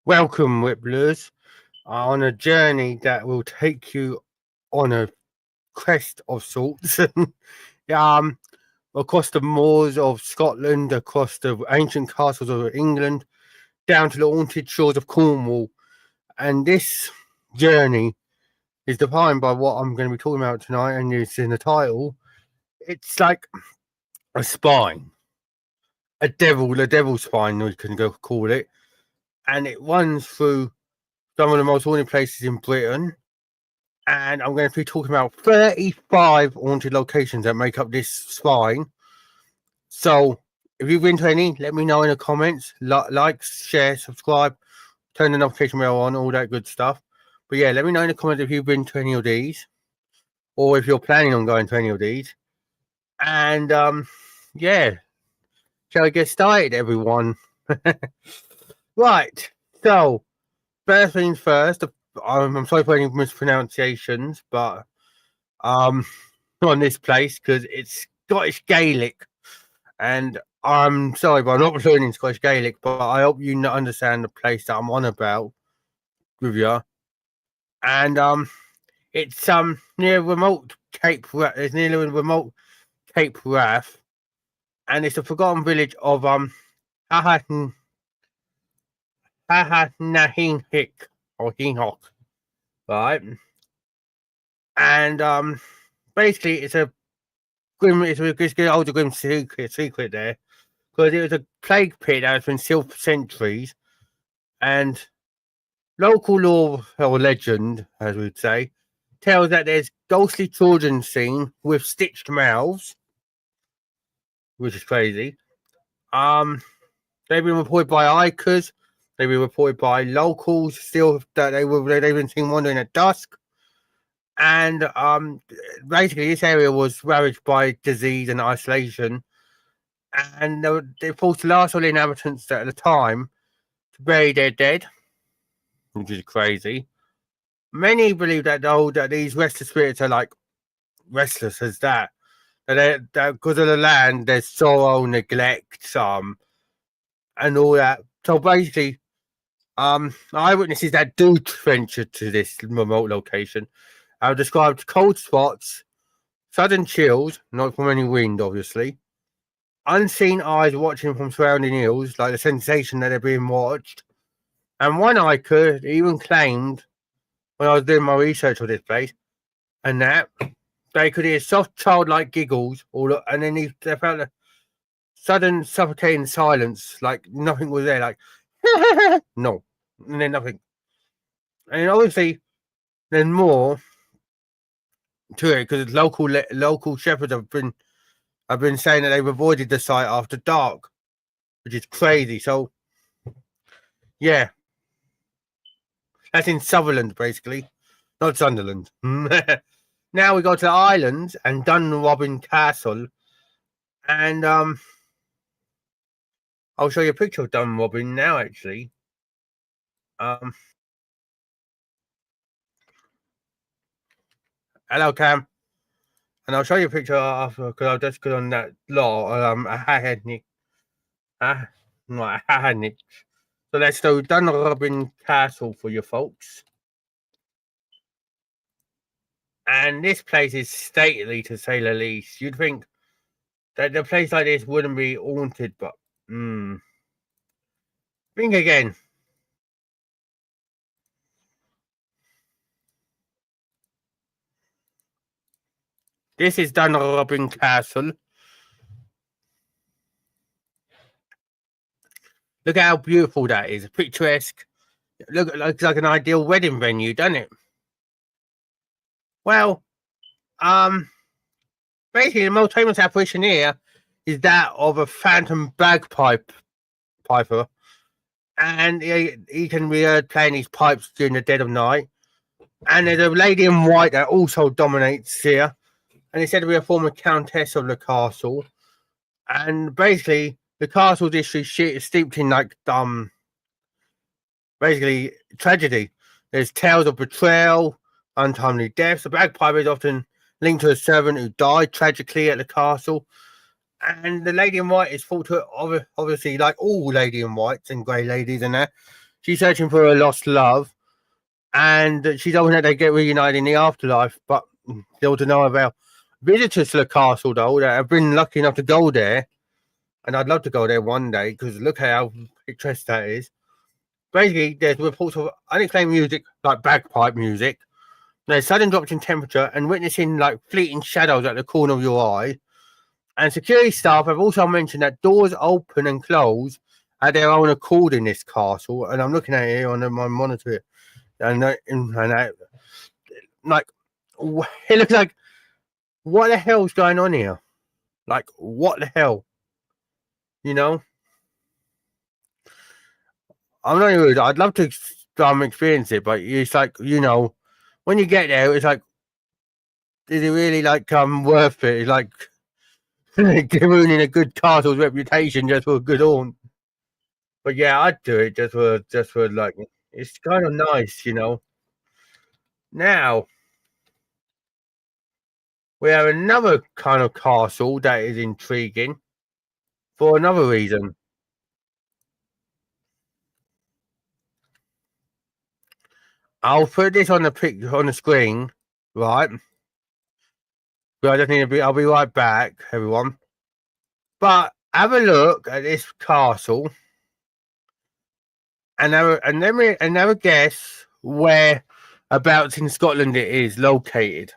Welcome, Ripplers, on a journey that will take you on a quest of sorts. um, Across the moors of Scotland, across the ancient castles of England, down to the haunted shores of Cornwall. And this journey is defined by what I'm going to be talking about tonight, and it's in the title. It's like a spine, a devil's spine, we can go call it, and it runs through some of the most haunted places in Britain. And I'm going to be talking about 35 haunted locations that make up this spine. So, if you've been to any, let me know in the comments. Like, share, subscribe, turn the notification bell on, all that good stuff. But yeah, let me know in the comments if you've been to any of these, or if you're planning on going to any of these. And yeah, shall I get started, everyone? Right. So, first things first. I'm sorry for any mispronunciations, but on this place because it's Scottish Gaelic, and I'm sorry, but I'm not learning Scottish Gaelic. But I hope you understand the place that I'm on about with you. And it's near remote Cape. It's near the remote Cape Wrath, and it's the forgotten village of Hahanahink or Hinhock, right? And basically, it's a older grim secret there, because it was a plague pit that has been sealed for centuries, and local lore or legend, as we'd say, tells that there's ghostly children seen with stitched mouths, which is crazy. They've been reported by hikers. They've been reported by locals still that they've been seen wandering at dusk. And basically, this area was ravaged by disease and isolation, and they forced the last of the inhabitants at the time to bury their dead, which is crazy. Many believe that these restless spirits are like restless as that because of the land, there's sorrow, neglect, and all that. So basically, eyewitnesses that do venture to this remote location have described cold spots, sudden chills, not from any wind, obviously, unseen eyes watching from surrounding hills, like the sensation that they're being watched. And one hiker even claimed, when I was doing my research on this place, and that they could hear soft childlike giggles, and then they felt a sudden suffocating silence, like nothing was there, like no, and then nothing. And obviously, there's more to it because local shepherds have been saying that they've avoided the site after dark, which is crazy. So, yeah, that's in Sutherland, basically, not Sunderland. Now we go to the islands and Dunrobin Castle, and I'll show you a picture of Dunrobin now. Actually, hello, Cam. And I'll show you a picture after because I'll just go on that law. Hahanahink. So let's do Dunrobin Castle for you folks. And this place is stately, to say the least. You'd think that a place like this wouldn't be haunted, but think again. This is Dunrobin Castle. Look how beautiful that is. Picturesque. Looks like an ideal wedding venue, doesn't it? Well, basically the most famous apparition here is that of a phantom bagpiper, and he can be heard playing his pipes during the dead of night. And there's a lady in white that also dominates here, and it's said to be a former countess of the castle. And basically, the castle's history is steeped in like basically tragedy. There's tales of betrayal, untimely deaths. The bagpiper is often linked to a servant who died tragically at the castle. And the lady in white is thought to, obviously, like all lady in whites and grey ladies and that, she's searching for her lost love, and she's hoping that they get reunited in the afterlife. But still to know about visitors to the castle, though, that have been lucky enough to go there. And I'd love to go there one day because look at how picturesque that is. Basically, there's reports of unexplained music, like bagpipe music. There's sudden drops in temperature and witnessing like fleeting shadows at the corner of your eye. And security staff have also mentioned that doors open and close at their own accord in this castle. And I'm looking at it here on my monitor, and like it looks like, what the hell's going on here? Like, what the hell? You know, I'm not rude. I'd love to experience it, but it's like, when you get there, it's like, is it really like worth it? It's like ruining a good castle's reputation just for a good haunt. But yeah, I'd do it just for like, it's kind of nice, Now we have another kind of castle that is intriguing for another reason. I'll put this on the screen, right? But I just need to be. I'll be right back, everyone. But have a look at this castle, and have a guess whereabouts in Scotland it is located.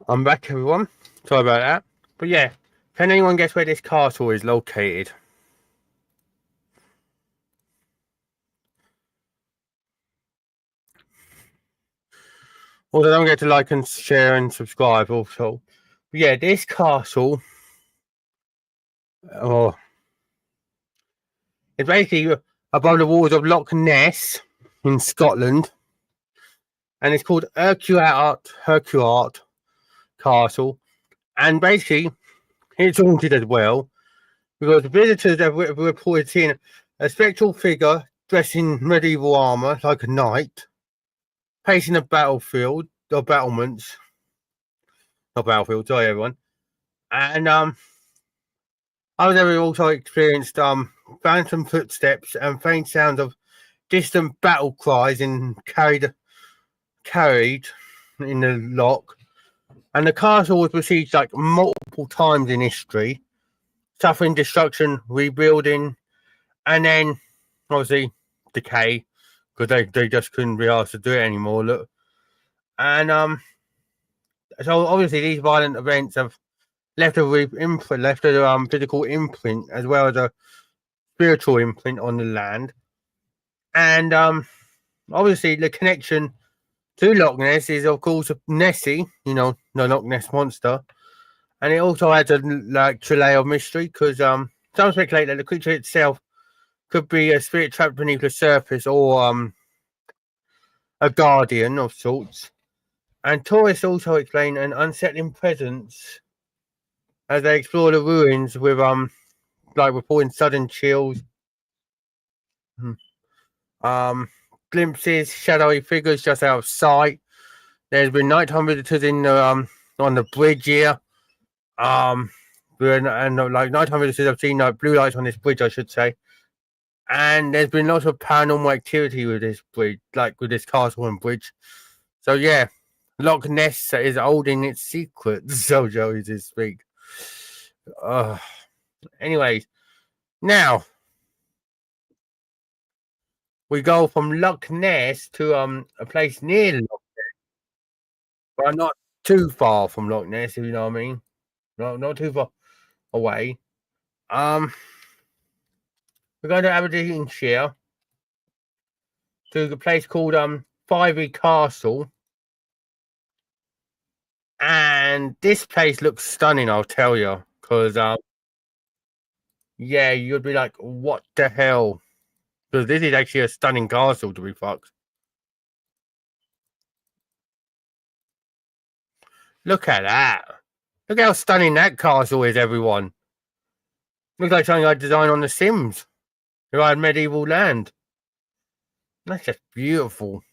I'm back, everyone. Sorry about that. But yeah, can anyone guess where this castle is located? Also, don't forget to like and share and subscribe also. But yeah, this castle, it's basically above the walls of Loch Ness in Scotland. And it's called Urquhart Castle. And basically, it's haunted as well, because visitors have reported seeing a spectral figure dressed in medieval armour, like a knight, pacing a battlefield or battlements. not Battlefield, sorry everyone. And I was ever also experienced phantom footsteps and faint sounds of distant battle cries carried in the lock. And the castle was besieged like multiple times in history, suffering destruction, rebuilding, and then obviously decay because they just couldn't be asked to do it anymore. Look, and so obviously these violent events have left a physical imprint as well as a spiritual imprint on the land, and obviously the connection to Loch Ness is of course Nessie, you know, the Loch Ness monster, and it also adds a layer of mystery because some speculate that the creature itself could be a spirit trapped beneath the surface or a guardian of sorts. And tourists also explain an unsettling presence as they explore the ruins with reporting sudden chills, glimpses, shadowy figures just out of sight. There's been nighttime visitors in the on the bridge here. And like nighttime visitors have seen blue lights on this bridge, I should say. And there's been lots of paranormal activity with this bridge, like with this castle and bridge. So yeah, Loch Ness is holding its secrets, so Joey to speak. Anyways, now we go from Loch Ness to a place near Loch Ness, but not too far from Loch Ness, if you know what I mean. Not too far away. We're going to Aberdeenshire to a place called Fiery Castle. And this place looks stunning, I'll tell you. Because, yeah, you'd be like, what the hell? Because this is actually a stunning castle, to be fucked. Look at that. Look how stunning that castle is, everyone. Looks like something I'd design on The Sims. If I had medieval land. That's just beautiful.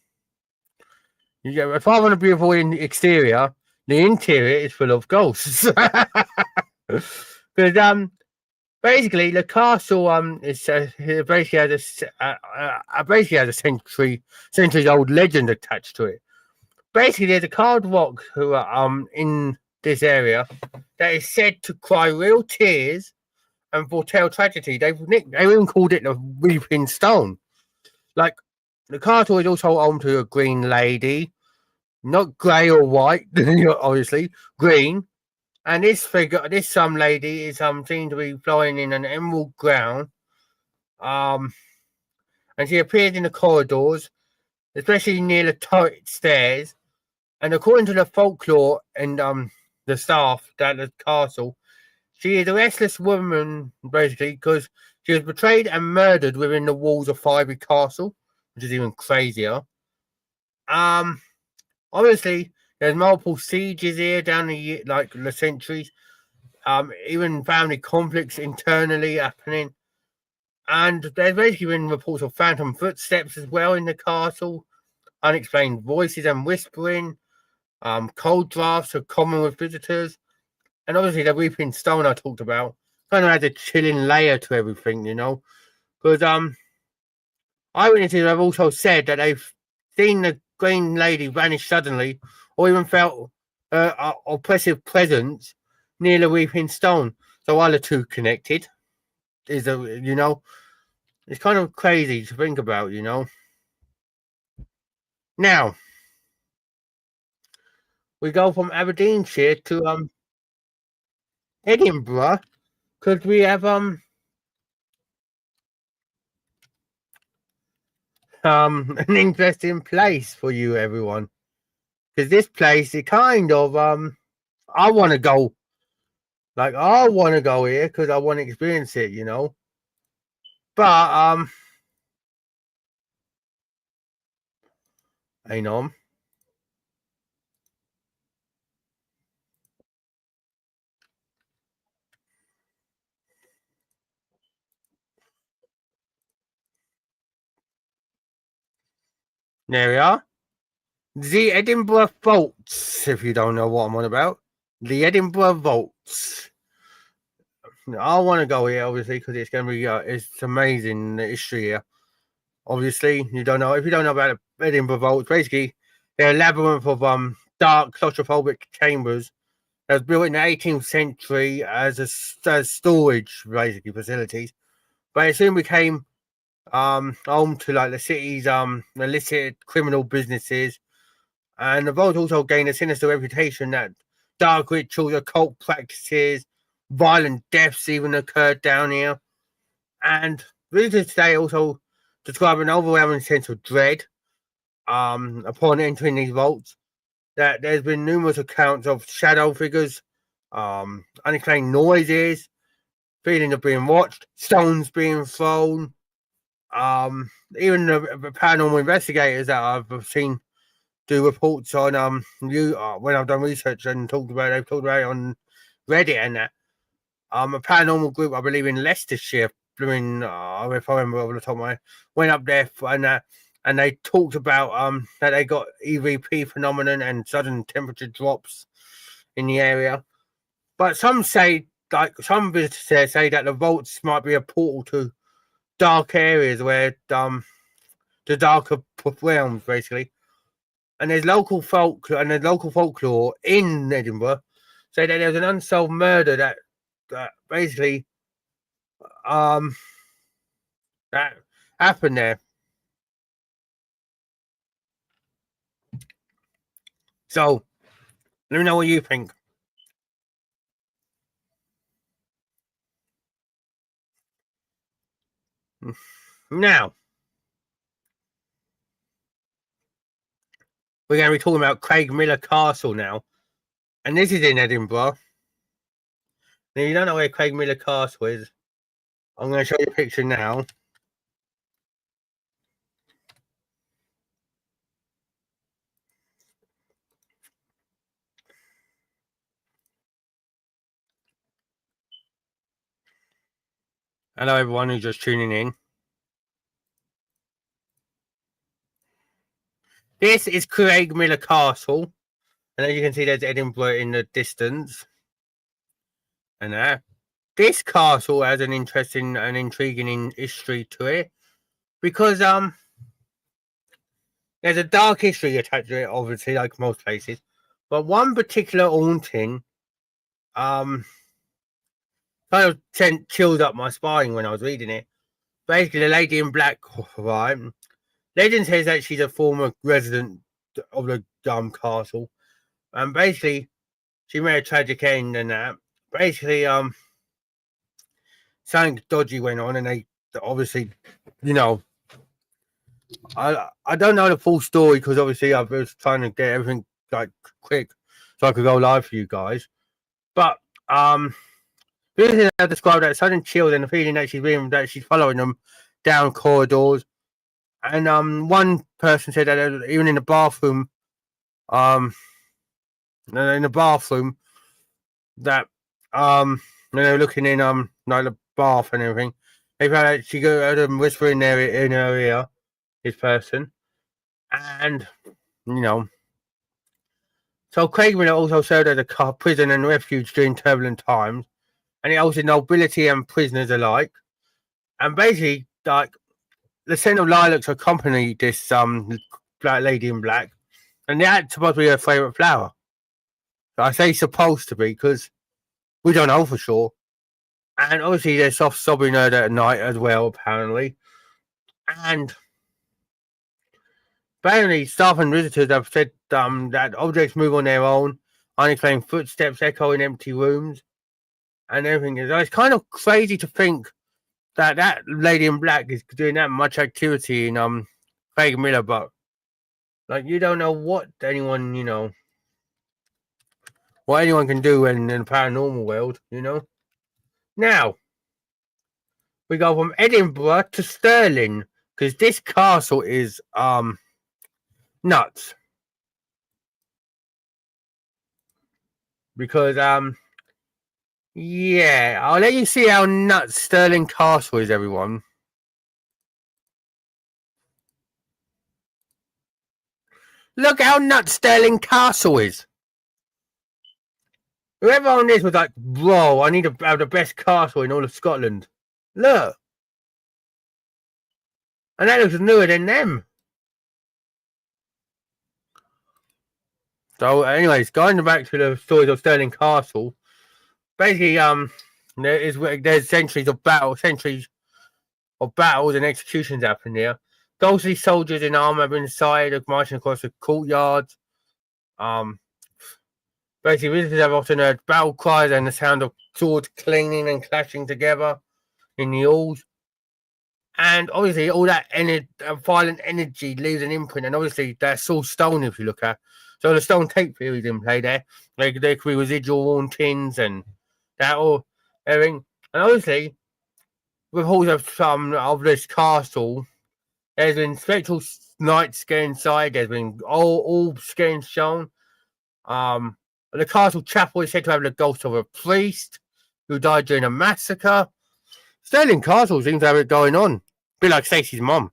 Apart from the beautiful exterior, the interior is full of ghosts. Because basically the castle basically has a centuries old legend attached to it. Basically, there's a carved rock who are in this area that is said to cry real tears and foretell tragedy. They even called it the Weeping Stone. Like the castle is also home to a green lady. Not grey or white, obviously, green. And this lady is seen to be flying in an emerald ground. And she appears in the corridors, especially near the turret stairs. And according to the folklore and the staff at the castle, she is a restless woman, basically, because she was betrayed and murdered within the walls of Fiery Castle, which is even crazier. Obviously, there's multiple sieges here down the centuries. Even family conflicts internally happening. And there's basically been reports of phantom footsteps as well in the castle, unexplained voices and whispering. Cold drafts are common with visitors. And obviously the Weeping Stone I talked about kind of adds a chilling layer to everything, you know. Because eyewitnesses have also said that they've seen the green lady vanish suddenly, or even felt oppressive presence near the Weeping Stone. So are the two connected? It's kind of crazy to think about, you know. Now we go from Aberdeenshire to Edinburgh because we have an interesting place for you, everyone. Because this place, it kind of I want to go. Like I want to go here because I want to experience it, you know. But hang on. There we are. The Edinburgh Faults, if you don't know what I'm on about. the Edinburgh Vaults. I want to go here, obviously, because it's going to be it's amazing the history here. Obviously, you don't know if you don't know about the Edinburgh Vaults. Basically, they're a labyrinth of dark claustrophobic chambers that was built in the 18th century as storage, basically facilities. But it soon became home to like the city's illicit criminal businesses, and the vault also gained a sinister reputation that dark rituals, occult practices, violent deaths even occurred down here. And visitors today also describe an overwhelming sense of dread upon entering these vaults. That there's been numerous accounts of shadow figures, unexplained noises, feeling of being watched, stones being thrown. Even the paranormal investigators that I've seen do reports on when I've done research and they've talked about it on Reddit and that. A paranormal group, I believe in Leicestershire, doing if I remember off the top of my head, went up there and they talked about that they got EVP phenomenon and sudden temperature drops in the area. But some say, like some visitors say, that the vaults might be a portal to dark areas where the darker realms, basically. And there's local folklore in Edinburgh say that there's an unsolved murder that basically that happened there. So let me know what you think. Now we're going to be talking about Craigmillar Castle now, and this is in Edinburgh. Now you don't know where Craigmillar Castle is. I'm going to show you a picture now. Hello, everyone who's just tuning in. This is Craigmillar Castle, and as you can see, there's Edinburgh in the distance. And this castle has an interesting and intriguing history to it because there's a dark history attached to it, obviously, like most places. But one particular haunting kind of sent chills up my spine when I was reading it. Basically, the lady in black, right? Legend says that she's a former resident of the castle, and basically, she made a tragic end. And that basically, something dodgy went on, and they obviously, you know, I don't know the full story because obviously I was trying to get everything like quick so I could go live for you guys. But the reason I described that sudden chill and the feeling that she's following them down corridors. And one person said that even in the bathroom, that when they were looking in like the bath and everything, they found that she heard them whispering in her ear, this person, and you know. So Craigmillar also served as a prison and refuge during turbulent times, and it hosted nobility and prisoners alike. And basically, like the scent of lilacs accompanied this black lady in black, and that's supposed to be her favourite flower. I say supposed to be because we don't know for sure. And obviously, they're soft sobbing her at night as well, apparently. And apparently, staff and visitors have said that objects move on their own, unexplained footsteps echo in empty rooms, and everything. It's kind of crazy to think that lady in black is doing that much activity in Craigmillar, but like you don't know what anyone can do in the paranormal world, Now we go from Edinburgh to Stirling because this castle is nuts. Because yeah, I'll let you see how nuts Stirling Castle is, everyone. Look how nuts Stirling Castle is. Whoever on this was like, bro, I need to have the best castle in all of Scotland. Look. And that looks newer than them. So, anyways, going back to the stories of Stirling Castle, basically, there's centuries of battles and executions happening here. Ghostly soldiers in armor inside, marching across the courtyard. Basically, visitors have often heard battle cries and the sound of swords clanging and clashing together in the halls. And obviously, all that violent energy leaves an imprint. And obviously, that's all stone if you look at. So the stone tape theory didn't play there. Like there could be residual hauntings and that all everything. And obviously, with all of some of this castle, there's been spectral nights get inside. There's been all getting shown. The castle chapel is said to have the ghost of a priest who died during a massacre. Stirling Castle seems to have it going on. A bit like Stacey's mum.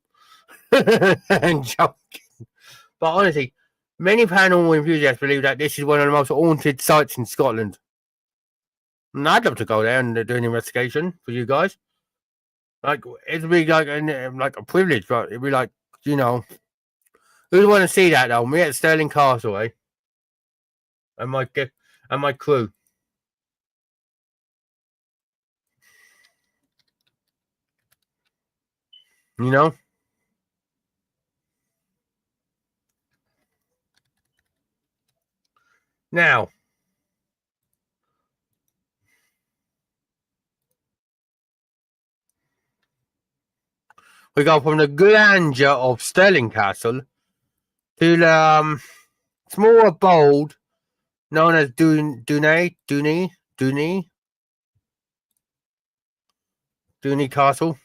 And joking. But honestly, many paranormal enthusiasts believe that this is one of the most haunted sites in Scotland. And I'd love to go there and do an investigation for you guys. Like, it'd be like a privilege, but it'd be like, you know, who'd want to see that though? Me at Stirling Castle, eh? And my crew. You know? Now, we go from the grandeur of Stirling Castle to the small abode known as Dooney Castle.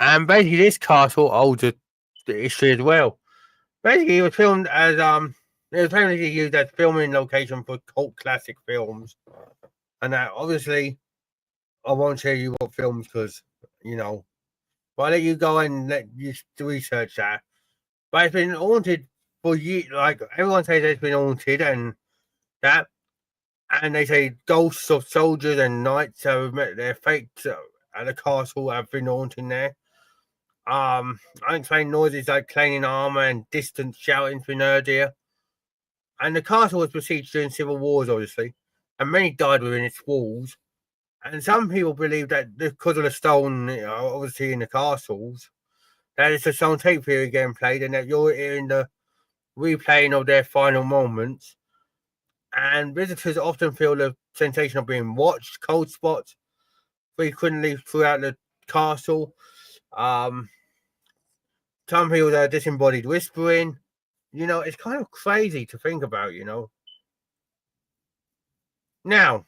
And basically, this castle holds the history as well. Basically, it was filmed as it was famously used as filming location for cult classic films. And that obviously, I won't tell you what films because you know, but I'll let you go and let you research that. But it's been haunted for years. Like everyone says, it's been haunted and that. And they say ghosts of soldiers and knights have met their fates at the castle have been haunting there. Unexplained noises like clanging armor and distant shouting's been heard here. And the castle was besieged during civil wars, obviously, and many died within its walls. And some people believe that because of the stone, obviously in the castles, that it's a stone tape theory getting played, and that you're hearing the replaying of their final moments. And visitors often feel the sensation of being watched, cold spots frequently throughout the castle. Some people are disembodied whispering. You know, it's kind of crazy to think about, you know. Now,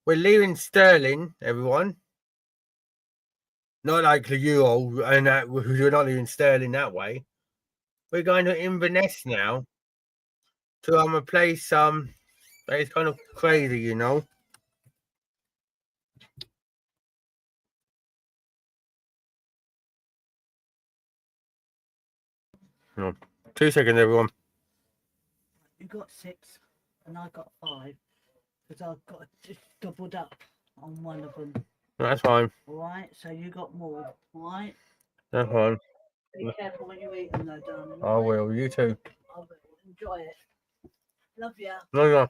we're leaving Stirling, everyone. Not like you all, and that we're not leaving Stirling that way. We're going to Inverness now to a place that is kind of crazy, you know. No. 2 seconds, everyone. You got 6 and I got 5 because I've got just doubled up on one of them. That's fine. Alright, so you got more. Alright? That's fine. Be careful when you eat them though, darling. I will. You too. I will. Enjoy it. Love ya. No, no.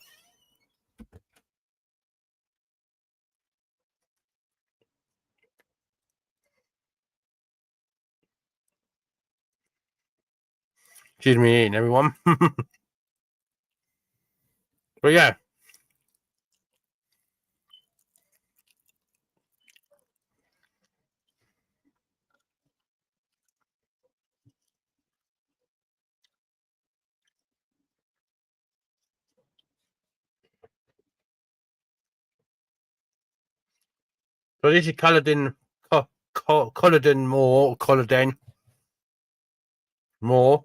Excuse me eating, everyone. But yeah. So this is Culloden Moor.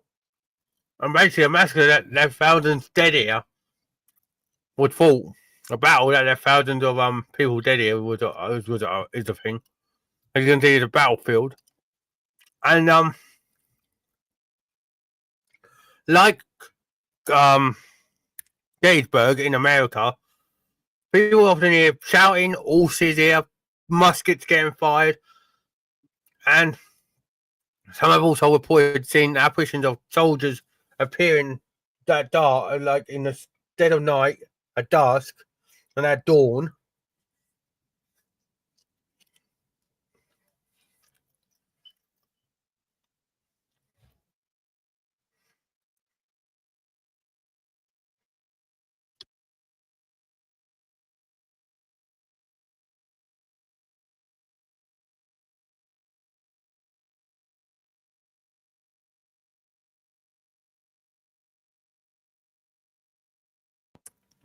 And basically a massacre that left thousands dead here was fought. A battle that left thousands of people dead here is the thing. As you can see, it's a battlefield. And like Gettysburg in America, people often hear shouting, horses here, muskets getting fired, and some have also reported seeing apparitions of soldiers appearing that dark, like in the dead of night, at dusk, and at dawn.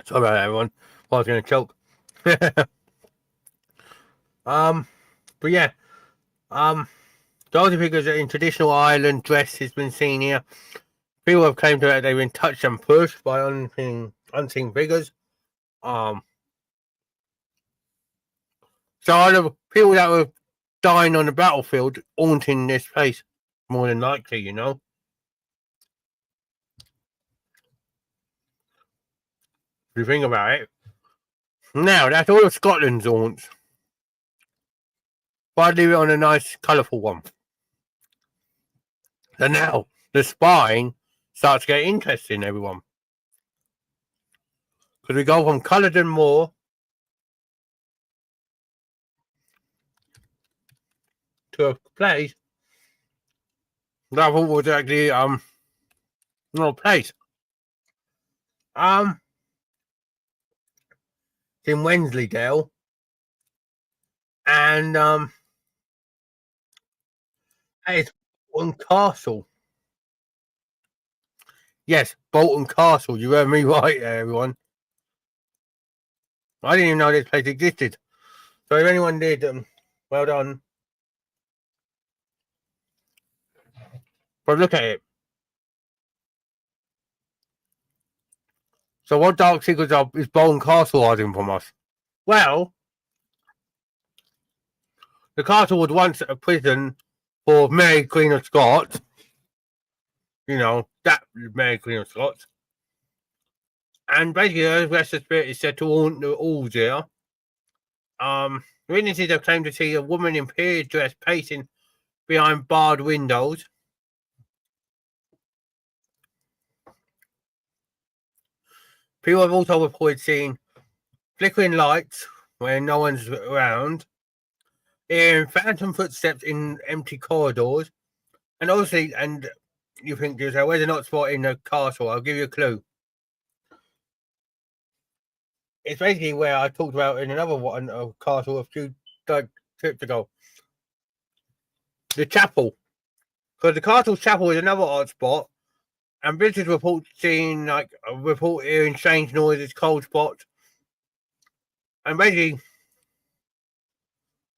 Sorry about that, everyone. I was going to choke. But yeah, Dorothy figures in traditional island dress has been seen here. People have claimed that they've been touched and pushed by unseen figures. So either people that were dying on the battlefield haunting this place, more than likely, you know. If you think about it. Now, that's all of Scotland's haunts. But I'd leave it on a nice, colourful one. So now, the spine starts to get interesting, everyone. Because we go from Culloden Moor to a place that I thought was actually, not a place. It's in Wensleydale. And, it's Bolton Castle. Yes, Bolton Castle. You heard me right there, everyone. I didn't even know this place existed. So if anyone did, well done. But look at it. So what dark secrets is Bolton Castle hiding from us? Well, the castle was once a prison for Mary Queen of Scots. You know, that Mary Queen of Scots. And basically, her restless spirit is said to haunt the halls here. Witnesses have claimed to see a woman in period dress pacing behind barred windows. People have also reported seeing flickering lights when no one's around, hearing phantom footsteps in empty corridors, and obviously, and you think to yourself, where's the not spot in the castle? I'll give you a clue. It's basically where I talked about in another one, a castle a few trips ago. The chapel. Because the castle chapel is another odd spot, and visitors report seeing, report hearing strange noises, cold spots, and basically,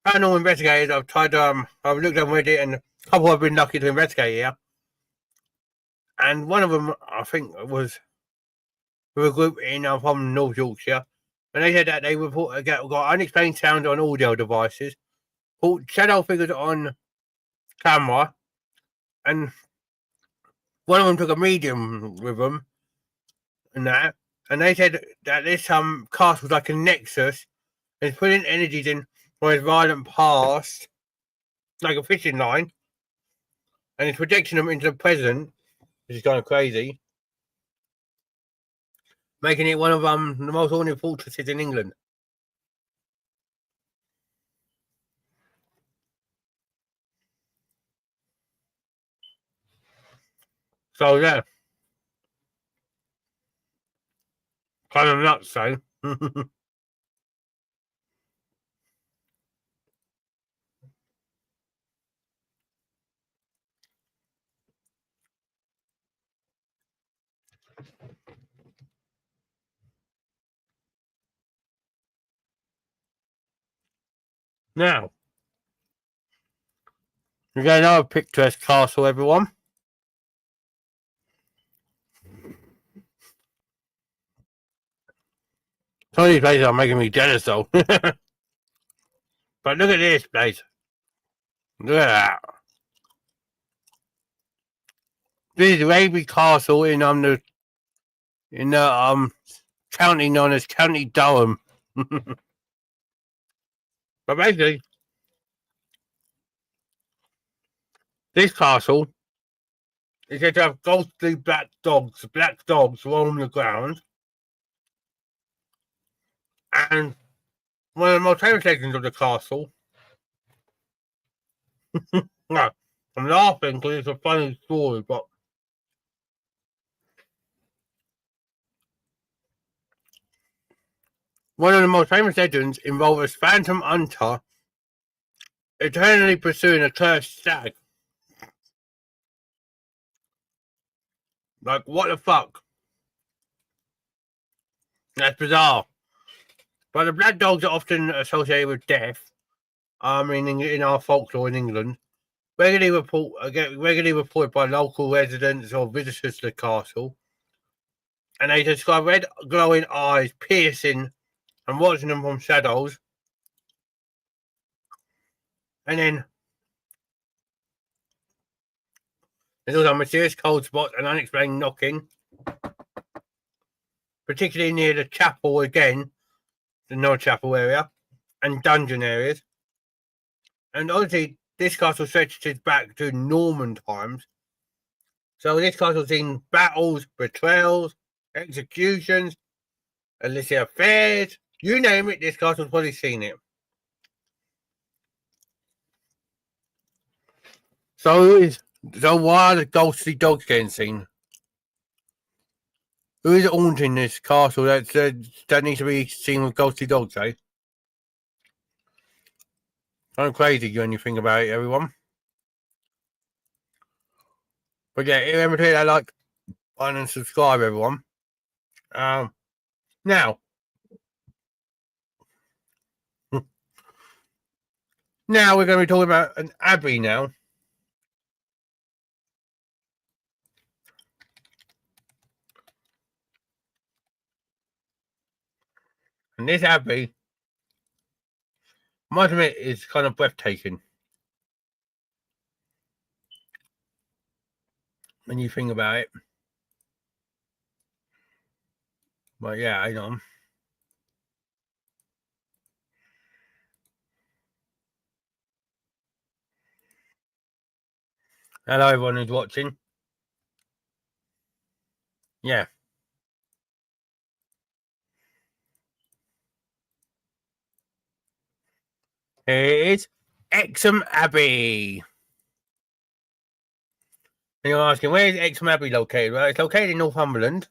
paranormal investigators, I've looked on Reddit, and a couple have been lucky to investigate here. And one of them, I think, was with a group from North Yorkshire, and they said that they got unexplained sound on audio devices, caught shadow figures on camera, and one of them took a medium with them, and they said that this castle was like a nexus, and it's putting energies in from its violent past, like a fishing line, and it's projecting them into the present, which is kind of crazy, making it one of the most haunted fortresses in England. So yeah, kind of nuts, though. Now, we got another picturesque castle, everyone. Some of these places are making me jealous, though. But look at this place. Look at that. This is Raby Castle in the county known as County Durham. But basically, this castle is said to have ghostly black dogs roam the ground. And one of the most famous legends of the castle. No, I'm laughing because it's a funny story, but one of the most famous legends involves a phantom hunter eternally pursuing a cursed stag. Like, what the fuck? That's bizarre. But the black dogs are often associated with death. In our folklore in England, regularly reported by local residents or visitors to the castle, and they describe red glowing eyes piercing and watching them from shadows. And then there's also mysterious cold spots and unexplained knocking, particularly near the chapel again, the North Chapel area, and dungeon areas. And obviously, this castle stretches back to Norman times. So this castle's seen battles, betrayals, executions, illicit affairs, you name it, this castle's probably seen it. So why are the ghostly dogs getting seen? Who is haunting this castle that needs to be seen with ghostly dogs, eh? I'm crazy when you think about it, everyone. But yeah, remember to hit that like button and subscribe, everyone. Now, we're going to be talking about an abbey now. And this abbey, I must admit, is kind of breathtaking. When you think about it. But yeah, I know. Hello, everyone who's watching. Yeah. Here is Exham Abbey. And you're asking, where is Exham Abbey located? Well, it's located in Northumberland.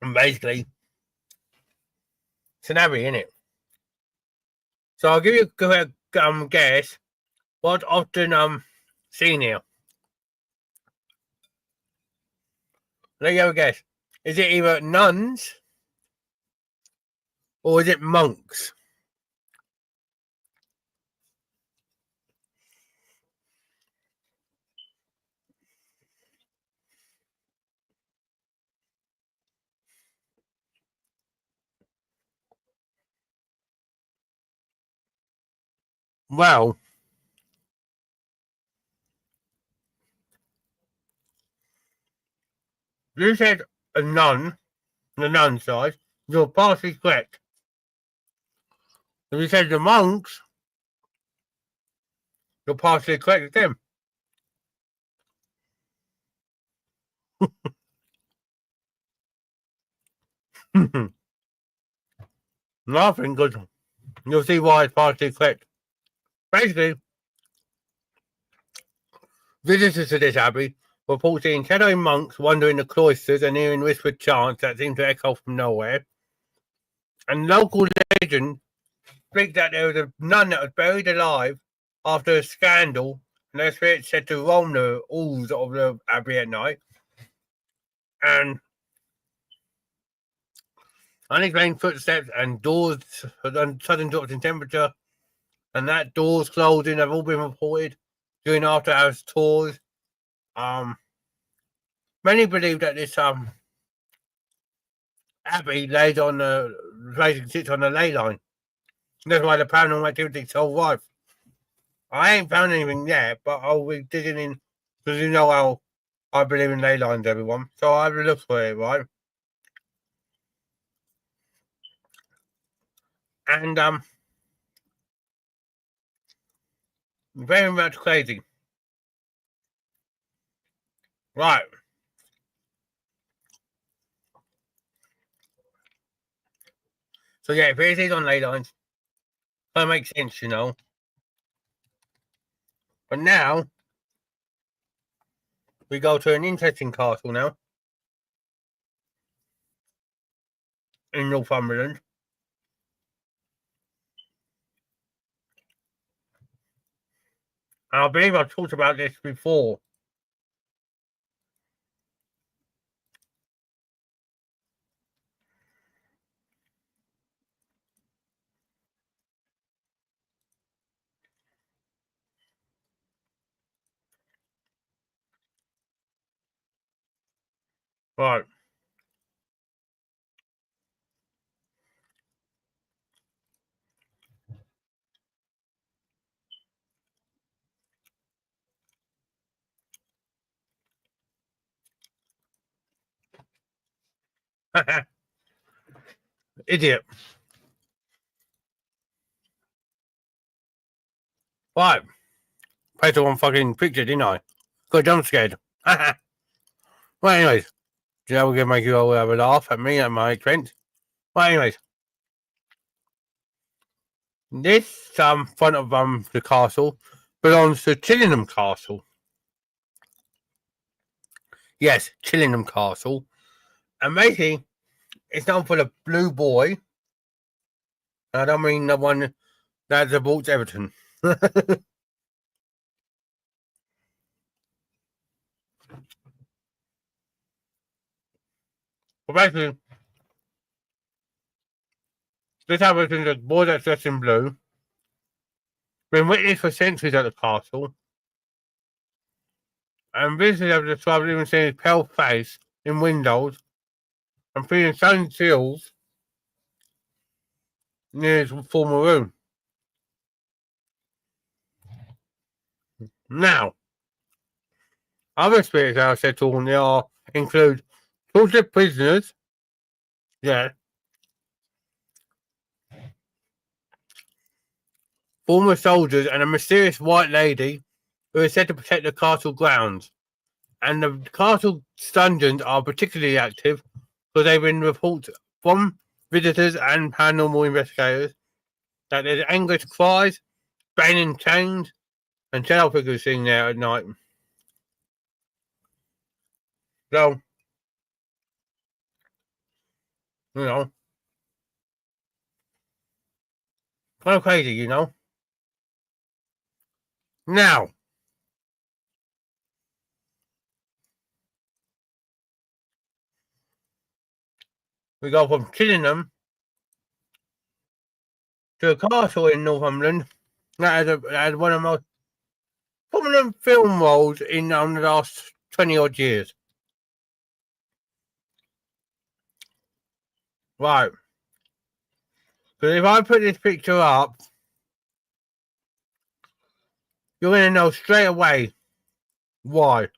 And basically, it's an abbey, isn't it? So I'll give you a guess. What's often seen here? Let you have a guess. Is it either nuns or is it monks? Well, you said a nun, the nun side. You're partially correct. If you said the monks, you're partially correct with them. Laughing because you'll see why it's partially correct. Basically, visitors to this abbey report seeing shadowy monks wandering the cloisters and hearing whispered chants that seem to echo from nowhere. And local legend speaks that there was a nun that was buried alive after a scandal, and their spirit said to roam the halls of the abbey at night. And unexplained footsteps and doors, sudden drops in temperature, and that doors closing have all been reported during after-hours tours. Many believe that this abbey sits on the ley line. That's why the paranormal activity is so rife. I ain't found anything yet, but I'll be digging in because you know how I believe in ley lines, everyone. So I have a look for it, right? And very much crazy. Right. So yeah, if it is on ley lines, that makes sense, you know. But now we go to an interesting castle now in Northumberland. And I believe I've talked about this before. Right. Idiot. Right. Pressed the one fucking picture, didn't I? Got jump scared. Well, anyways. Yeah, we're gonna make you all have a laugh at me at my expense. Well, anyways. This front of the castle belongs to Chillingham Castle. Yes, Chillingham Castle. And basically, it's known for the blue boy. I don't mean the one that supports Everton. But basically, this happens in the boy that's dressed in blue. Been witnessed for centuries at the castle. And visitors have described even seeing his pale face in windows and feeling sudden chills near his former room. Now, other spirits that are said to haunt the include tortured prisoners, yeah, former soldiers, and a mysterious white lady who is said to protect the castle grounds. And the castle dungeons are particularly active because they've been reports from visitors and paranormal investigators that there's anguished cries, banging chains, and shadow figures seen there at night. So, you know, kind of crazy, you know. Now, we go from Chillingham to a castle in Northumberland that has one of the most prominent film roles in the last 20 odd years. Right. Because if I put this picture up, you're going to know straight away why.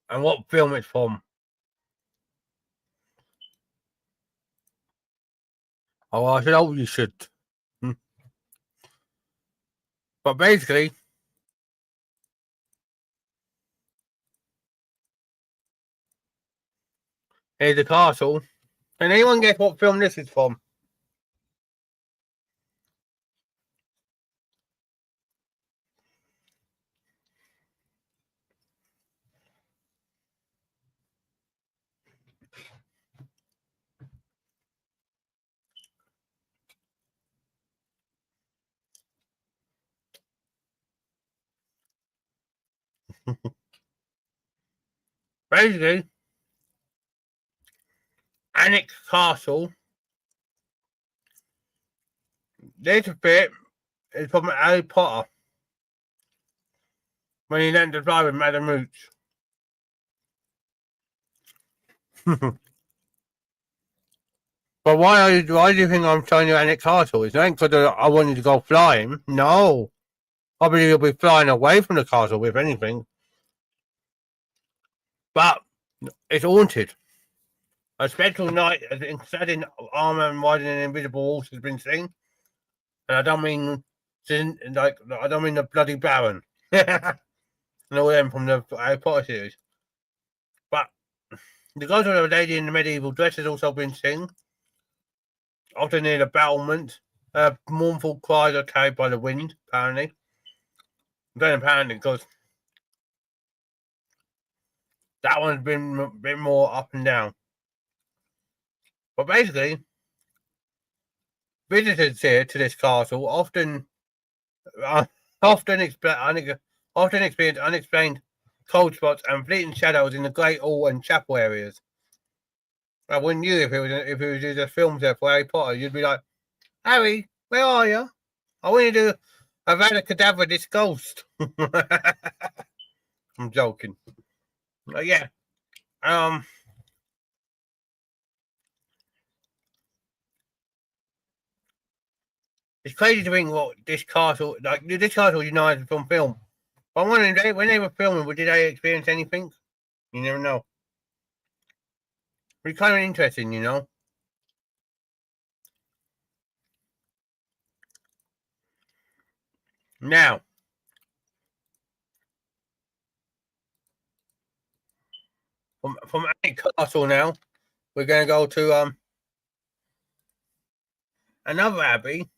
And what film it's from. Oh, I said, oh, you should. But basically, here's the castle. Can anyone guess what film this is from? Basically, Annex Castle. This bit is from Harry Potter. When he learned to fly with Madame Mooch. But why do you think I'm showing you Annex Castle? It's not because I wanted to go flying. No. I believe he'll be flying away from the castle with anything. But it's haunted. A spectral knight clad in armour and riding an invisible horse has been seen. And I don't mean the bloody Baron. And all them from the Harry Potter series. But the ghost of a lady in the medieval dress has also been seen. Often near the battlement. Mournful cries are carried by the wind, apparently. Then apparently, because that one's been a bit more up and down. But basically, visitors here to this castle often experience unexplained cold spots and fleeting shadows in the Great Hall and chapel areas. I wouldn't you if it was just a film set for Harry Potter? You'd be like, Harry, where are you? I want you to have had a cadaver this ghost. I'm joking. But yeah. It's crazy to think what this castle united from film. But I'm wondering, when they were filming, did they experience anything? You never know. It's kind of interesting, you know. Now, from Attic Castle now, we're going to go to another abbey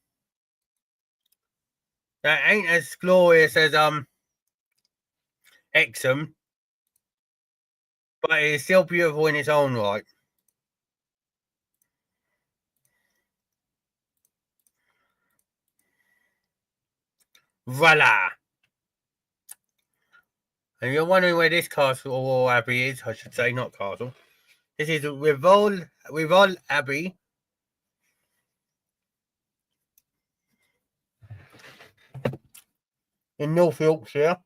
that ain't as glorious as Exham, but it's still beautiful in its own right. Voila! And you're wondering where this castle or abbey is, I should say, not castle. This is Rivol Abbey. In North Yorkshire.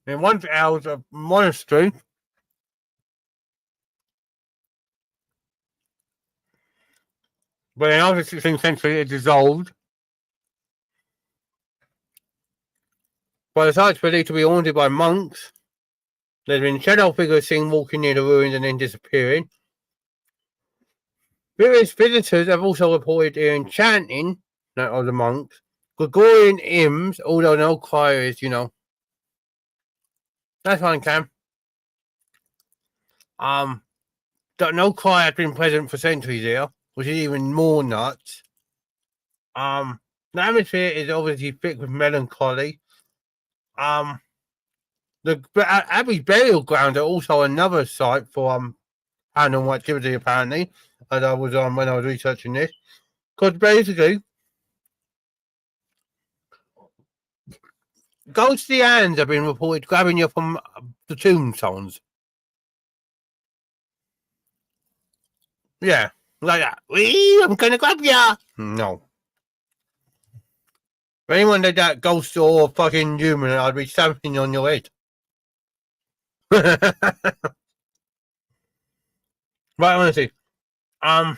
It once housed a monastery. But in the 16th century it dissolved. But the site's believed to be haunted by monks. There's been shadow figures seen walking near the ruins and then disappearing. Various visitors have also reported hearing chanting, of the monks, Gregorian hymns, although no choir is, you know. That's fine, Cam. No choir has been present for centuries here, which is even more nuts. The atmosphere is obviously thick with melancholy. The Abbey's burial ground are also another site for paranormal activity, apparently, as I was when I was researching this. Because basically, ghostly hands have been reported grabbing you from the tombstones. Yeah, like that. I'm gonna grab ya. No. If anyone did that, ghost or fucking human, I'd be stamping on your head. Right, honestly. Some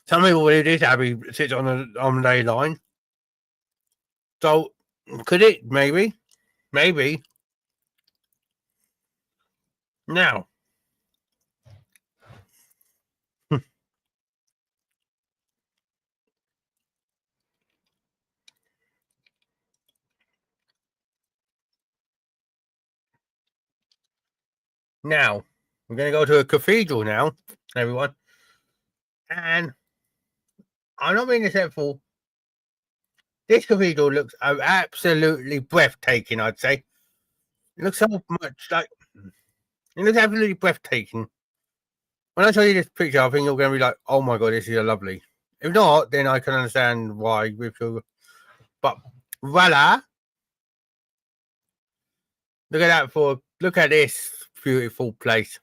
people believe this abbey sits on a ley line. So, could it? Maybe. Maybe. Now. Now, we're going to go to a cathedral now, everyone. And I'm not being deceitful. This cathedral looks absolutely breathtaking, I'd say. It looks so much like... It looks absolutely breathtaking. When I show you this picture, I think you're going to be like, oh my God, this is lovely. If not, then I can understand why. But voila. Look at that look at this beautiful place.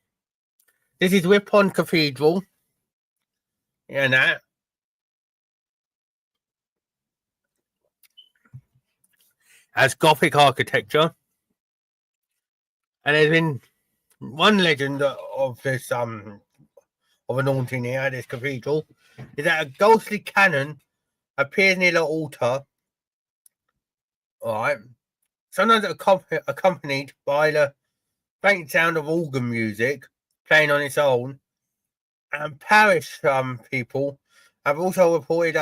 This is Ripon Cathedral. And that. Has Gothic architecture. And there's been one legend of this of an haunting here at this cathedral. is that a ghostly cannon appears near the altar. Alright. Sometimes accompanied by the faint sound of organ music playing on its own. And parish people have also reported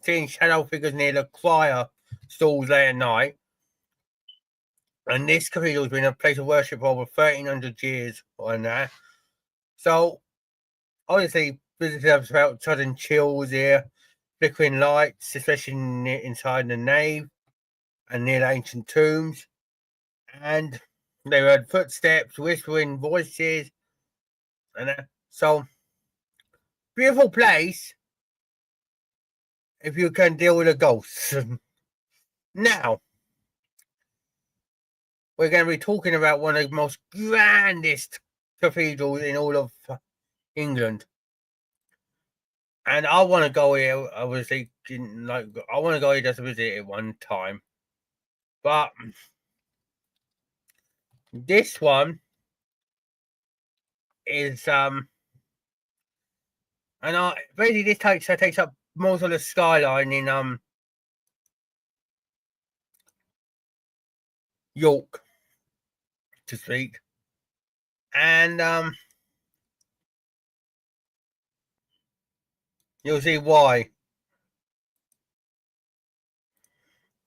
seeing shadow figures near the choir stalls late at night. And this cathedral has been a place of worship for over 1,300 years on that. So, obviously, visitors have felt sudden chills here, flickering lights, especially inside the nave and near the ancient tombs. And they heard footsteps, whispering voices, and that. So, beautiful place if you can deal with the ghosts. Now, we're going to be talking about one of the most grandest cathedrals in all of England. And I want to go here, obviously, I want to go here just to visit it one time. But this one is, and basically this takes up most of the skyline in, York, to speak. And, you'll see why. It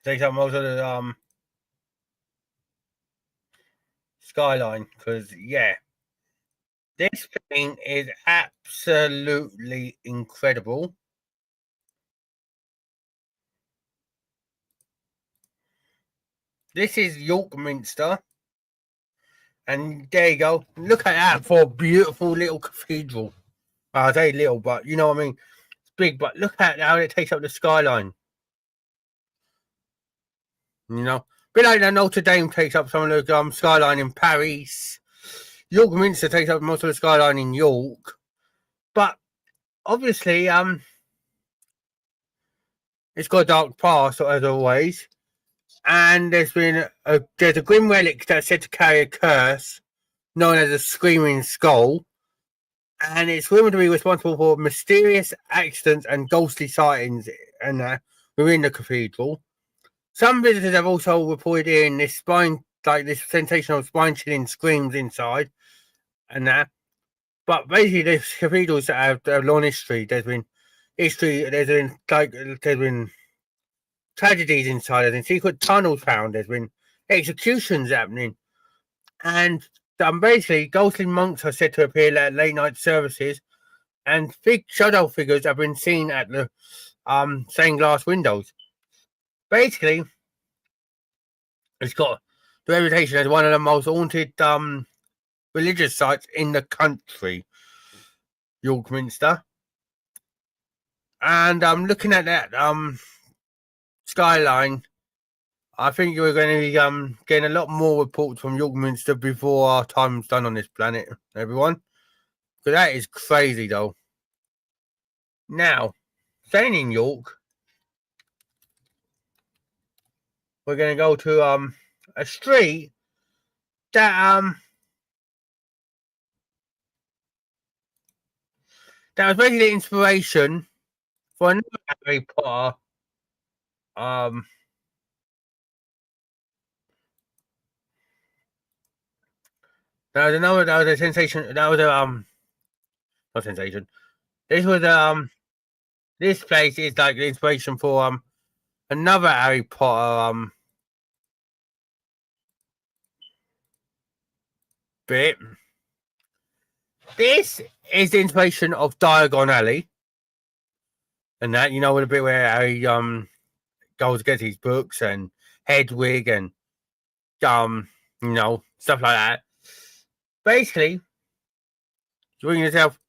takes up most of the skyline, because yeah, this thing is absolutely incredible. This is York Minster, and there you go. Look at that for a beautiful little cathedral. I say little, but you know what I mean. It's big, but look at how it takes up the skyline. You know, a bit like that Notre Dame takes up some of the skyline in Paris. York Minster takes up most of the skyline in York, but obviously, it's got a dark past as always, and there's a grim relic that's said to carry a curse, known as a screaming skull, and it's rumored to be responsible for mysterious accidents and ghostly sightings and within the cathedral. Some visitors have also reported hearing this sensation of spine-chilling screams inside, and that. But basically, there's cathedrals that have long history. There's been tragedies inside. There's been secret tunnels found. There's been executions happening, and basically, ghostly monks are said to appear at late night services, and big shadow figures have been seen at the stained glass windows. Basically, it's got the reputation as one of the most haunted religious sites in the country, York Minster. And looking at that skyline, I think you're going to be getting a lot more reports from York Minster before our time's done on this planet, everyone. Because that is crazy, though. Now, staying in York, we're going to go to a street that that was basically inspiration for another Harry Potter that was a sensation. That was a not sensation. This was this place is like the inspiration for another Harry Potter bit. This is the inspiration of Diagon Alley, and that, you know, the bit where Harry goes to get his books and Hedwig and you know, stuff like that. Basically, you're thinking to yourself,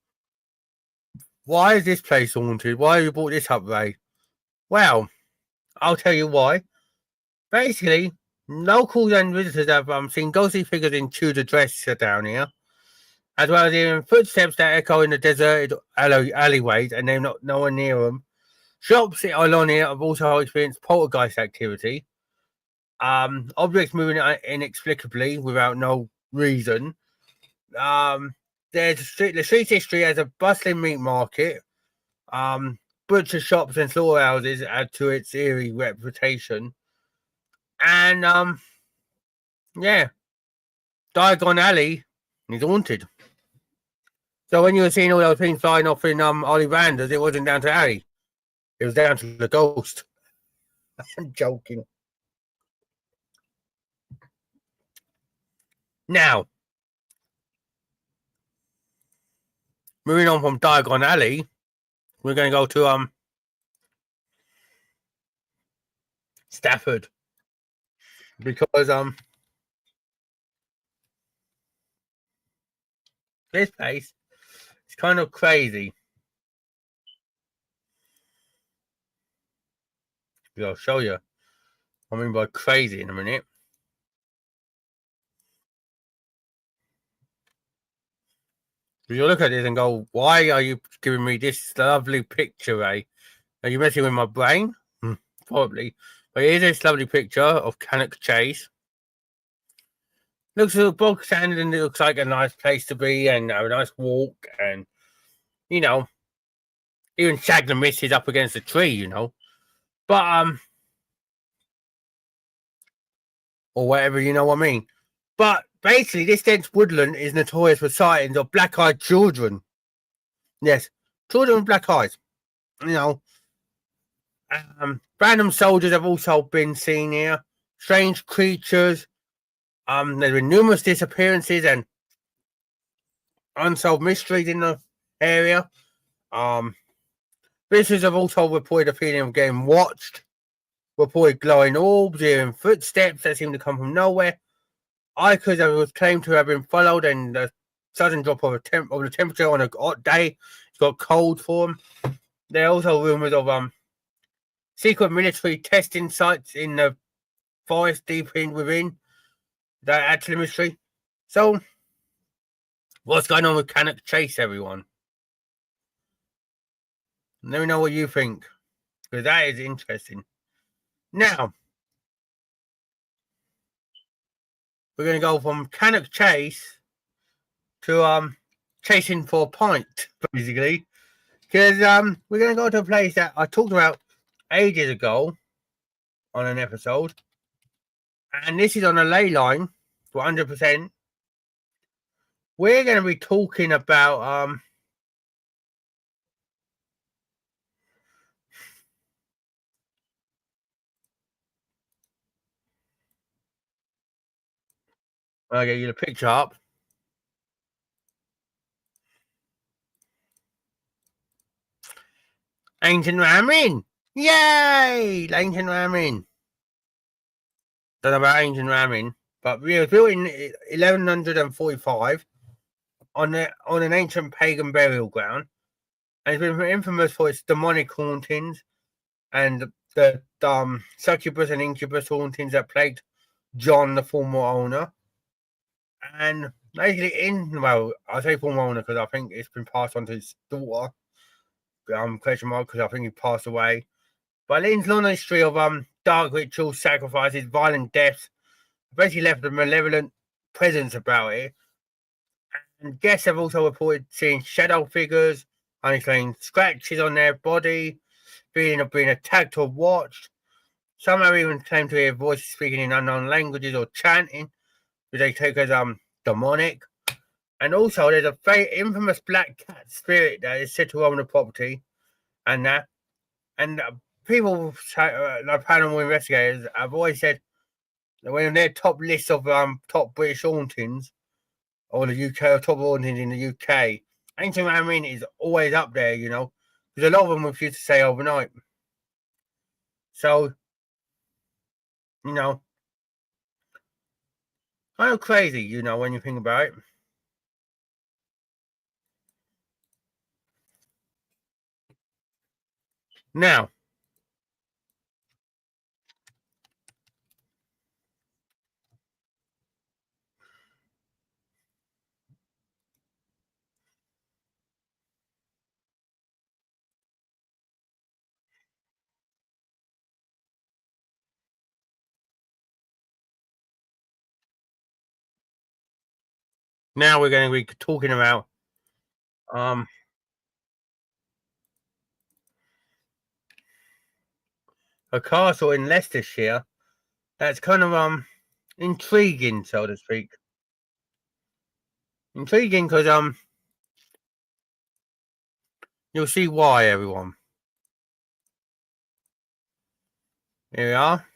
why is this place haunted? Why have you brought this up, Ray? Well, I'll tell you why. Basically, locals and visitors have seen ghostly figures in Tudor dress down here, as well as hearing footsteps that echo in the deserted alleyways, and they're not no one near them. Shops along here have also experienced poltergeist activity. Objects moving inexplicably without no reason. There's the street's history as a bustling meat market, butcher shops and slaughterhouses add to its eerie reputation. And yeah, Diagon Alley is haunted. So when you were seeing all those things flying off in Ollivanders, it wasn't down to Alley. It was down to the ghost. I'm joking. Now, moving on from Diagon Alley, we're going to go to Stafford, because this place is kind of crazy. I'll show you. I mean by crazy in a minute. You look at this and go, why are you giving me this lovely picture, eh? Are you messing with my brain? Probably. But here's this lovely picture of Cannock Chase. Looks a bog standard and it looks like a nice place to be and have a nice walk, and you know, even Shag the Mist is up against a tree, you know. But or whatever, you know what I mean. But basically, this dense woodland is notorious for sightings of black-eyed children. Yes, children with black eyes. You know, random soldiers have also been seen here. Strange creatures. There been numerous disappearances and unsolved mysteries in the area. Visitors have also reported a feeling of getting watched. Reported glowing orbs, hearing footsteps that seem to come from nowhere. Hikers have claimed to have been followed, and a sudden drop of the temperature on a hot day. It's got cold for them. There are also rumours of secret military testing sites in the forest deep in within that add to the mystery. So, what's going on with Cannock Chase, everyone? Let me know what you think, because that is interesting. Now, we're going to go from Cannock Chase to chasing for a pint, basically, because we're going to go to a place that I talked about ages ago on an episode, and this is on a ley line for 100%. We're going to be talking about I'll get you the picture up. Ancient Ramin! Yay! Ancient Ramin. Don't know about Ancient Ramin, but it was built in 1145 on an ancient pagan burial ground, and it's been infamous for its demonic hauntings and the succubus and incubus hauntings that plagued John, the former owner. And basically, I say former owner because I think it's been passed on to his daughter. Question mark, because I think he passed away. But Lynn's long history of dark rituals, sacrifices, violent deaths, basically left a malevolent presence about it. And guests have also reported seeing shadow figures, unexplained scratches on their body, feeling of being attacked or watched. Some have even claimed to hear voices speaking in unknown languages or chanting, which they take as demonic. And also, there's a infamous black cat spirit that is said to own the property, and that. And people, like paranormal investigators, have always said that when their top list of top British hauntings, or the UK, top hauntings in the UK, Ancient Ramin is always up there, you know, because a lot of them refuse to stay overnight. So, you know, kind of crazy, you know, when you think about it. Now, we're going to be talking about a castle in Leicestershire that's kind of intriguing, so to speak. Intriguing because you'll see why, everyone. Here we are.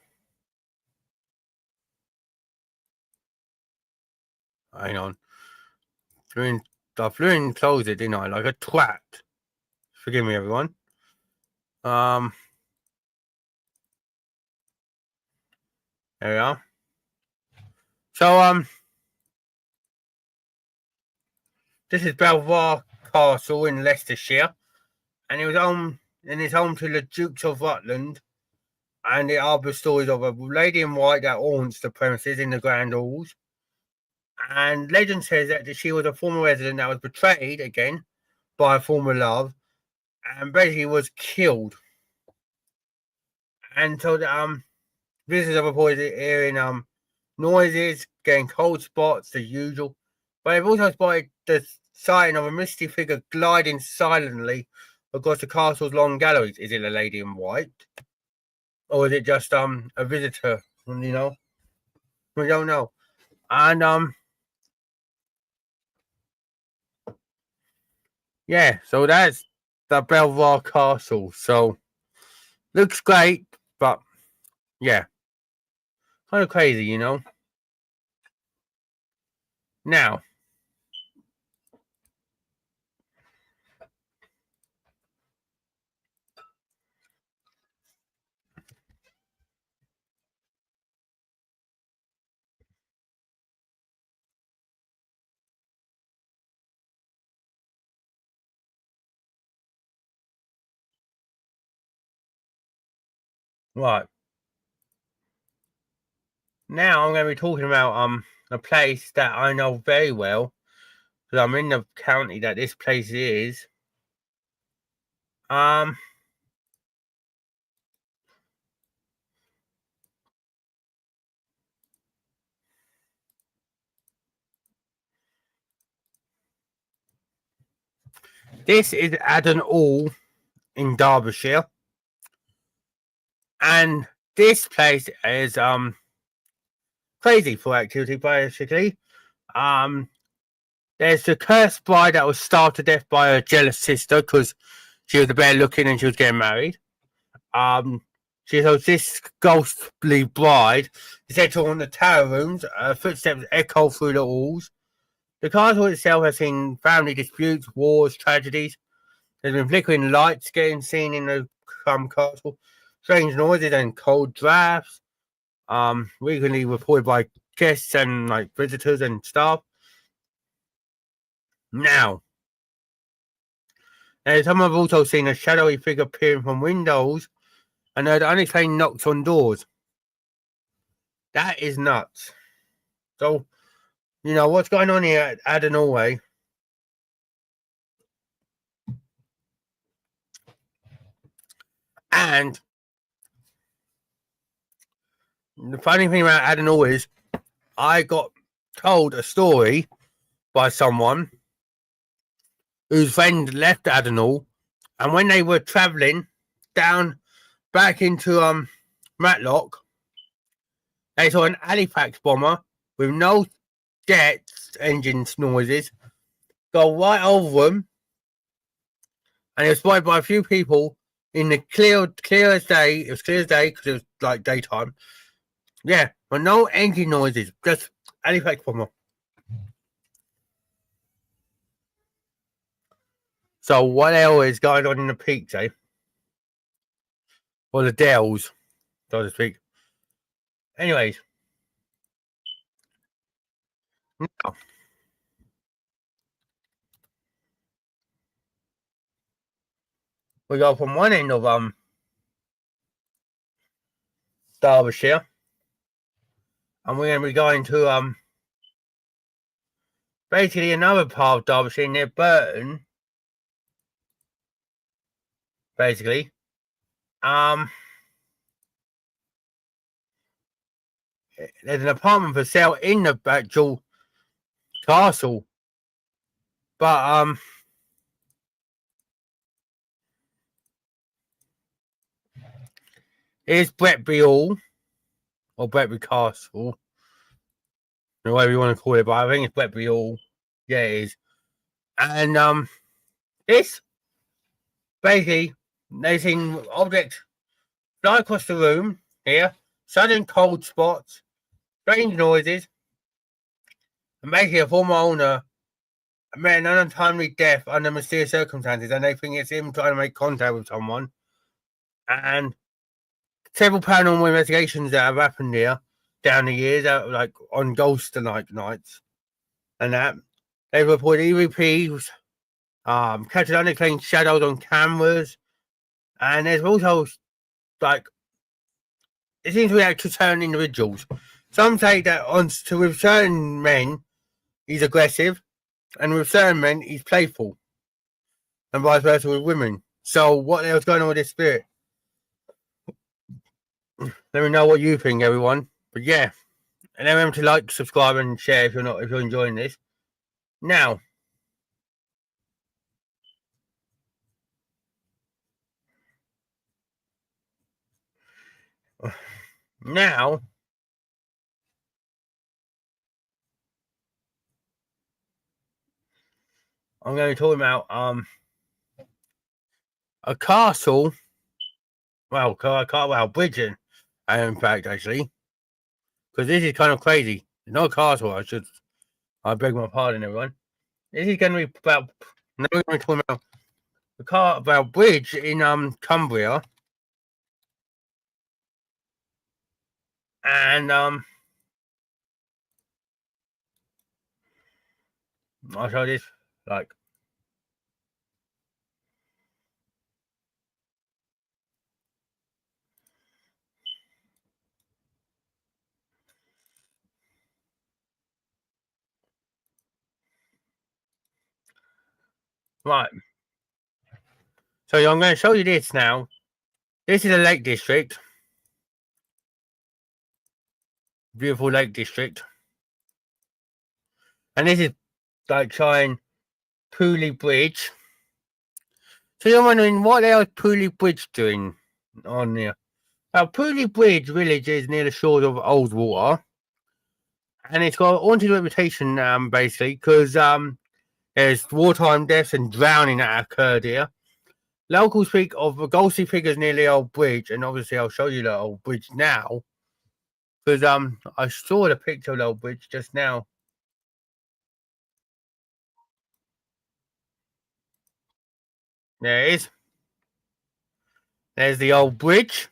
Hang on. I flew in close it, didn't I? Like a twat. Forgive me, everyone. There we are. So this is Belvoir Castle in Leicestershire, and it was it's home to the Dukes of Rutland, and it harbors stories of a lady in white that haunts the premises in the grand halls. And legend says that she was a former resident that was betrayed again by a former love, and basically was killed. And so visitors have reported hearing noises, getting cold spots, the usual. But they've also spotted the sighting of a misty figure gliding silently across the castle's long galleries. Is it a lady in white? Or is it just a visitor? You know? We don't know. And yeah, so that's the Belvoir Castle. So looks great, but yeah. Kind of crazy, you know. Now, right. Now I'm going to be talking about a place that I know very well, because I'm in the county that this place is. This is Addon Hall in Derbyshire, and this place is crazy for activity. Basically, there's the cursed bride that was starved to death by her jealous sister because she was the better looking and she was getting married. This ghostly bride is said to haunt the tower rooms. Footsteps echo through the halls. The castle itself has seen family disputes, wars, tragedies. There's been flickering lights getting seen in the castle, strange noises and cold drafts. Regularly reported by guests and like visitors and staff. Now, some have also seen a shadowy figure peering from windows and heard unexplained knocks on doors. That is nuts. So, you know, what's going on here at Addon Norway? And the funny thing about Addon Norway is I got told a story by someone whose friend left Addon Hall, and when they were travelling down back into Matlock, they saw an Halifax bomber with no jet engines noises go right over them, and it was spotted by a few people in the clear as day. It was clear as day because it was like daytime. Yeah, but no engine noises, just Halifax bomber. So what the hell is going on in the peaks, eh? Or the dells, so to speak. Anyways, now we go from one end of Derbyshire, and we're going to be going to basically another part of Derbyshire near Burton. Basically, there's an apartment for sale in the actual castle, but It's Bretby Hall, or Bretby Castle, whatever you want to call it, but I think it's Bretby Hall. Yeah, it is. And this basically, they've seen objects fly across the room here, sudden cold spots, strange noises, and basically a former owner met an untimely death under mysterious circumstances, and they think it's him trying to make contact with someone. And several paranormal investigations that have happened here down the years, like on ghost nights, and that they've reported EVPs, captured unexplained shadows on cameras, and there's also like it seems to react to certain individuals. Some say that with certain men he's aggressive, and with certain men he's playful, and vice versa with women. So what the hell's going on with this spirit? Let me know what you think, everyone. But yeah, and then remember to like, subscribe, and share if you're enjoying this. Now, I'm going to talk about a castle. Well, Bridgeton, in fact, actually, because this is kind of crazy. It's not a castle. I beg my pardon, everyone. This is going to be about. Now we're going to talk about about bridge in Cumbria, and I'll show this like. Right. So I'm going to show you this now. This is a Lake District. Beautiful Lake District. And this is like showing Pooley Bridge. So you're wondering what the hell is Pooley Bridge doing on there? Now, Pooley Bridge village is near the shores of Ullswater. And it's got a haunted reputation, basically, because there's wartime deaths and drowning that occurred here. Locals speak of ghostly figures near the old bridge, and obviously I'll show you the old bridge now, because I saw the picture of the old bridge just now. There it is. There's the old bridge,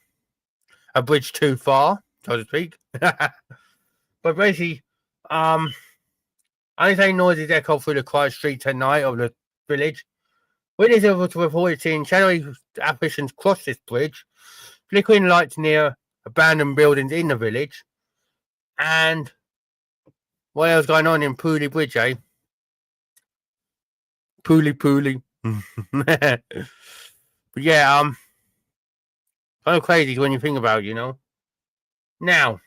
a bridge too far, so to speak. But basically, unexplained noises echo through the quiet streets at night of the village. Witnesses reported seeing shadowy apparitions cross this bridge, flickering lights near abandoned buildings in the village. And what else going on in Pooley Bridge, eh? Pooley. But yeah, kind of crazy when you think about it, you know. Now,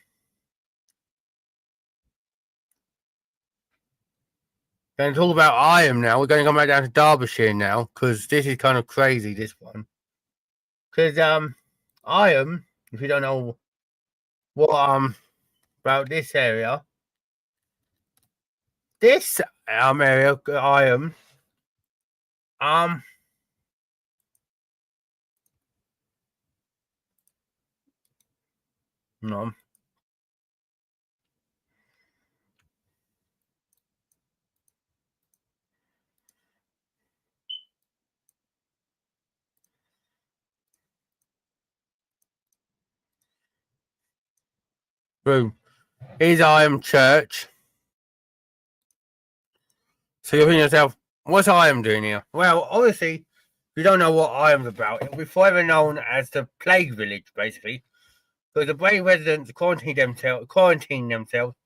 going to talk about Iron now. We're going to come back down to Derbyshire now, because this is kind of crazy, this one. Because Iron, if you don't know what about this area, area, Iron, no. Boom. Here's Iron Church. So you're thinking to yourself, what's Iron doing here? Well, obviously, if you don't know what Iron's about, it'll be forever known as the Plague Village, basically. Because the brave residents quarantined themselves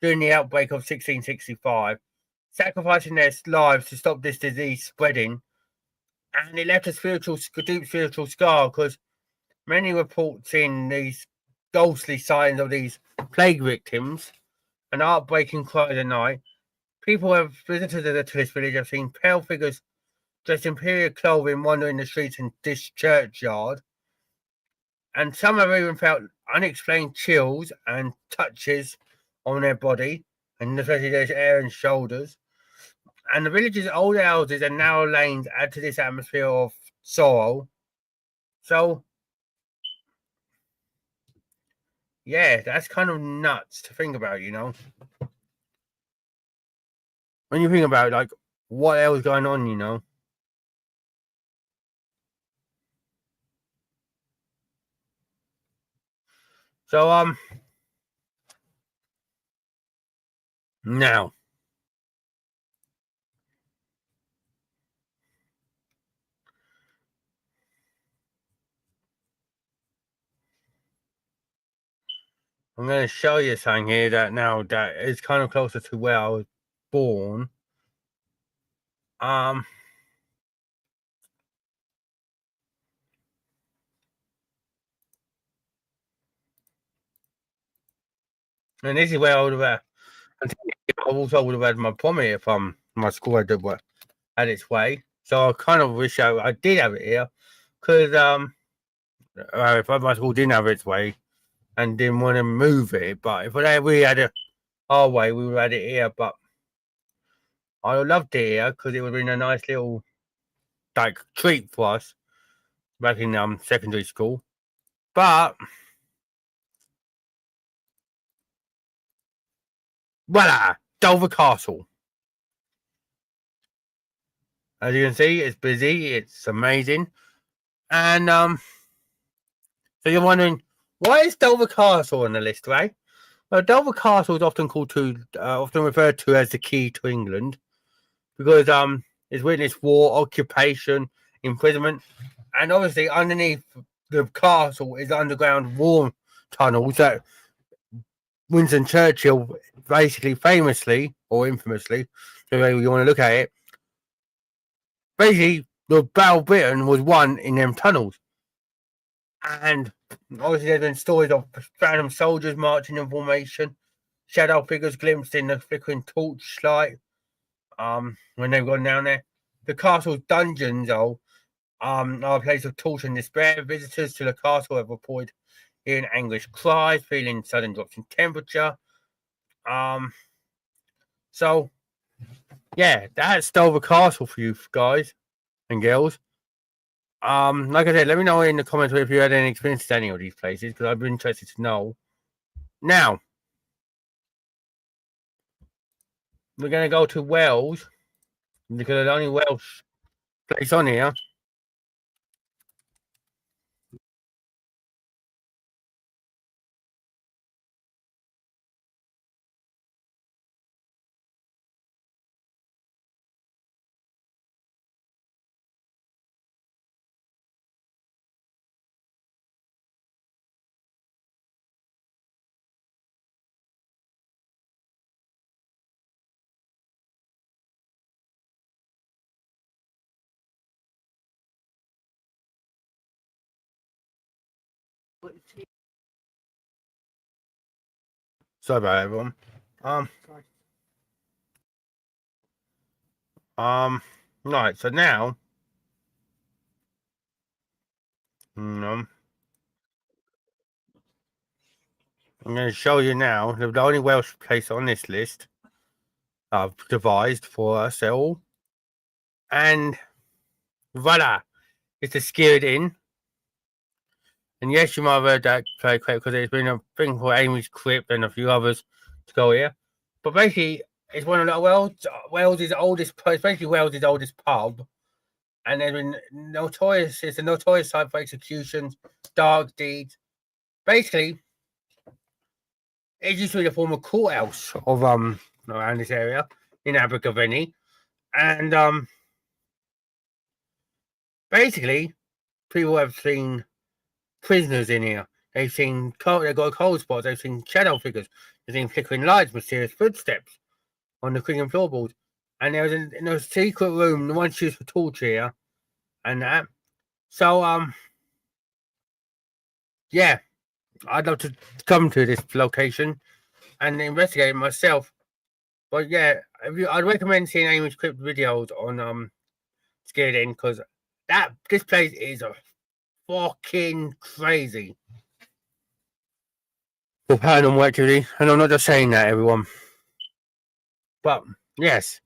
during the outbreak of 1665, sacrificing their lives to stop this disease spreading. And it left a deep spiritual scar, because many reports in these ghostly signs of these plague victims and heartbreaking cries at night. People who have visited to this village have seen pale figures dressed in period clothing wandering the streets in this churchyard. and some have even felt unexplained chills and touches on their body, and especially their hair and shoulders. And the village's old houses and narrow lanes add to this atmosphere of sorrow. So, yeah, that's kind of nuts to think about, you know. When you think about like what else is going on, you know. So now I'm going to show you something here that now that is kind of closer to where I was born. And this is where I would have I also would have had my pommy if my school had its way. So I kind of wish I did have it here, because if my school didn't have its way and didn't want to move it, but if we had our way, we would have had it here. But I loved it here because it would have been a nice little like treat for us back in secondary school. But voila, Dover Castle. As you can see, it's busy, it's amazing. And so you're wondering, why is Dover Castle on the list, right? Well, Dover Castle is often often referred to as the key to England, because it's witnessed war, occupation, imprisonment, and obviously underneath the castle is underground war tunnels that Winston Churchill basically famously or infamously, whatever you want to look at it, basically the Battle of Britain was won in them tunnels. And obviously there's been stories of random soldiers marching in formation, shadow figures glimpsed in the flickering torchlight when they've gone down there. The castle's dungeons are a place of torture and despair. Visitors to the castle have reported hearing anguished cries, feeling sudden drops in temperature. So yeah, that's Dover Castle for you guys and girls. Like I said, let me know in the comments if you had any experience at any of these places, because I'd be interested to know. Now, we're going to go to Wales, because there's only Welsh place on here. Sorry about that, everyone. Right, so now, I'm going to show you now the only Welsh place on this list I've devised for us all. And voila, it's a Scared Inn. And yes, you might have heard that play quick, because there's been a thing for Amy's Crypt and a few others to go here. But basically, it's one of the Wales' oldest, basically Wales' oldest pub. And there's been it's a notorious site for executions, dark deeds. Basically, it used to be the former courthouse of around this area in Abergavenny. And basically, people have seen prisoners in here. They've got cold spots. They've seen shadow figures. They've seen flickering lights, mysterious footsteps on the creaking floorboards. And there was a secret room, the one used for torture here, and that. So yeah, I'd love to come to this location and investigate it myself. But yeah, I'd recommend seeing Amy's Crypt videos on Scared Inn, because this place is a fucking crazy for paranormal activity. And I'm not just saying that, everyone. But, yes.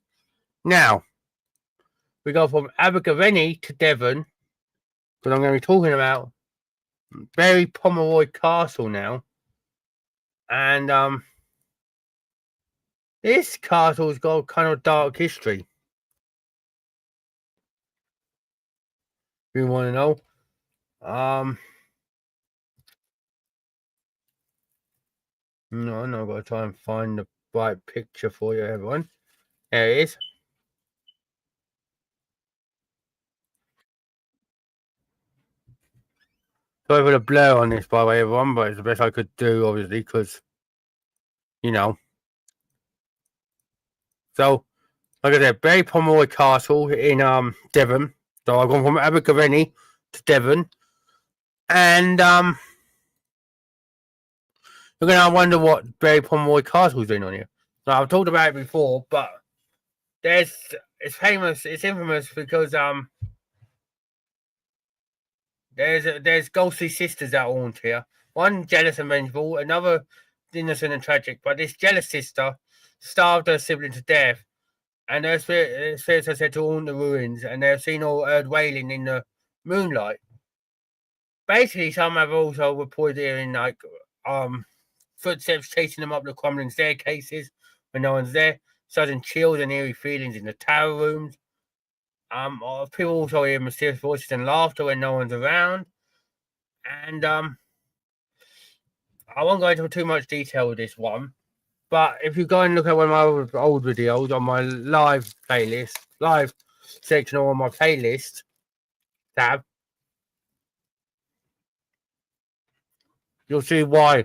Now, we go from Abergavenny to Devon. Because I'm going to be talking about Berry Pomeroy Castle now. And, this castle's got kind of dark history. If you want to know. No, I've got to try and find the right picture for you, everyone. There it is. Sorry for the blur on this, by the way, everyone, but it's the best I could do, obviously, because, you know. So, like I said, Berry Pomeroy Castle in Devon. So I've gone from Abergavenny to Devon. And you're going to wonder what Berry Pomeroy Castle is doing on here. Now, I've talked about it before, but it's infamous because there's ghostly sisters that haunt here. One jealous and vengeful, another innocent and tragic. But this jealous sister starved her sibling to death, and her spirits are said to haunt the ruins, and they're seen or heard wailing in the moonlight. Basically, some have also reported hearing footsteps chasing them up the crumbling staircases when no one's there, sudden chills and eerie feelings in the tower rooms. People also hear mysterious voices and laughter when no one's around. And I won't go into too much detail with this one, but if you go and look at one of my old videos on my live section or on my playlist tab, you'll see why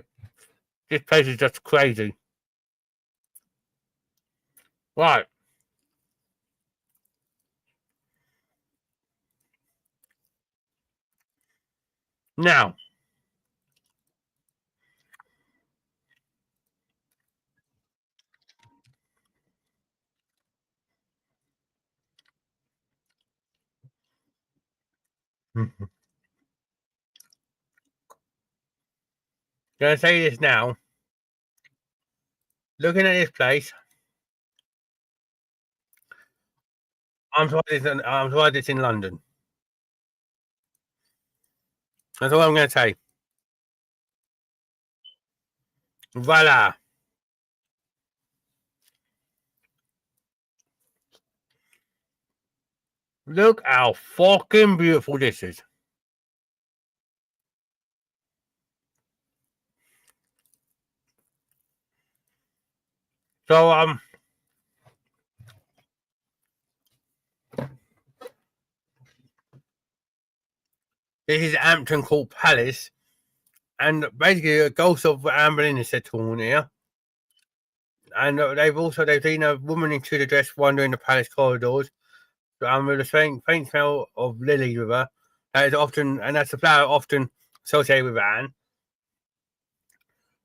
this place is just crazy. Right. Now, gonna say this now. Looking at this place, I'm surprised it's in London. That's all I'm gonna say. Voila. Look how fucking beautiful this is. So, this is Hampton Court Palace, and basically a ghost of Anne Boleyn is said to haunt here. And they've seen a woman in Tudor dress wandering the palace corridors, with a faint smell of lily with her. That's a flower often associated with Anne.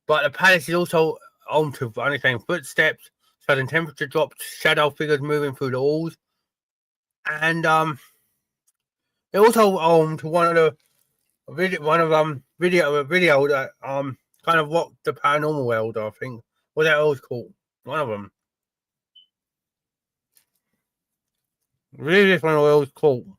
But the palace is also home to unexplained footsteps, sudden temperature drops, shadow figures moving through the halls, and they're also home to one of video that kind of rocked the paranormal world. I think what that was called. One of them. Really, this one was cool.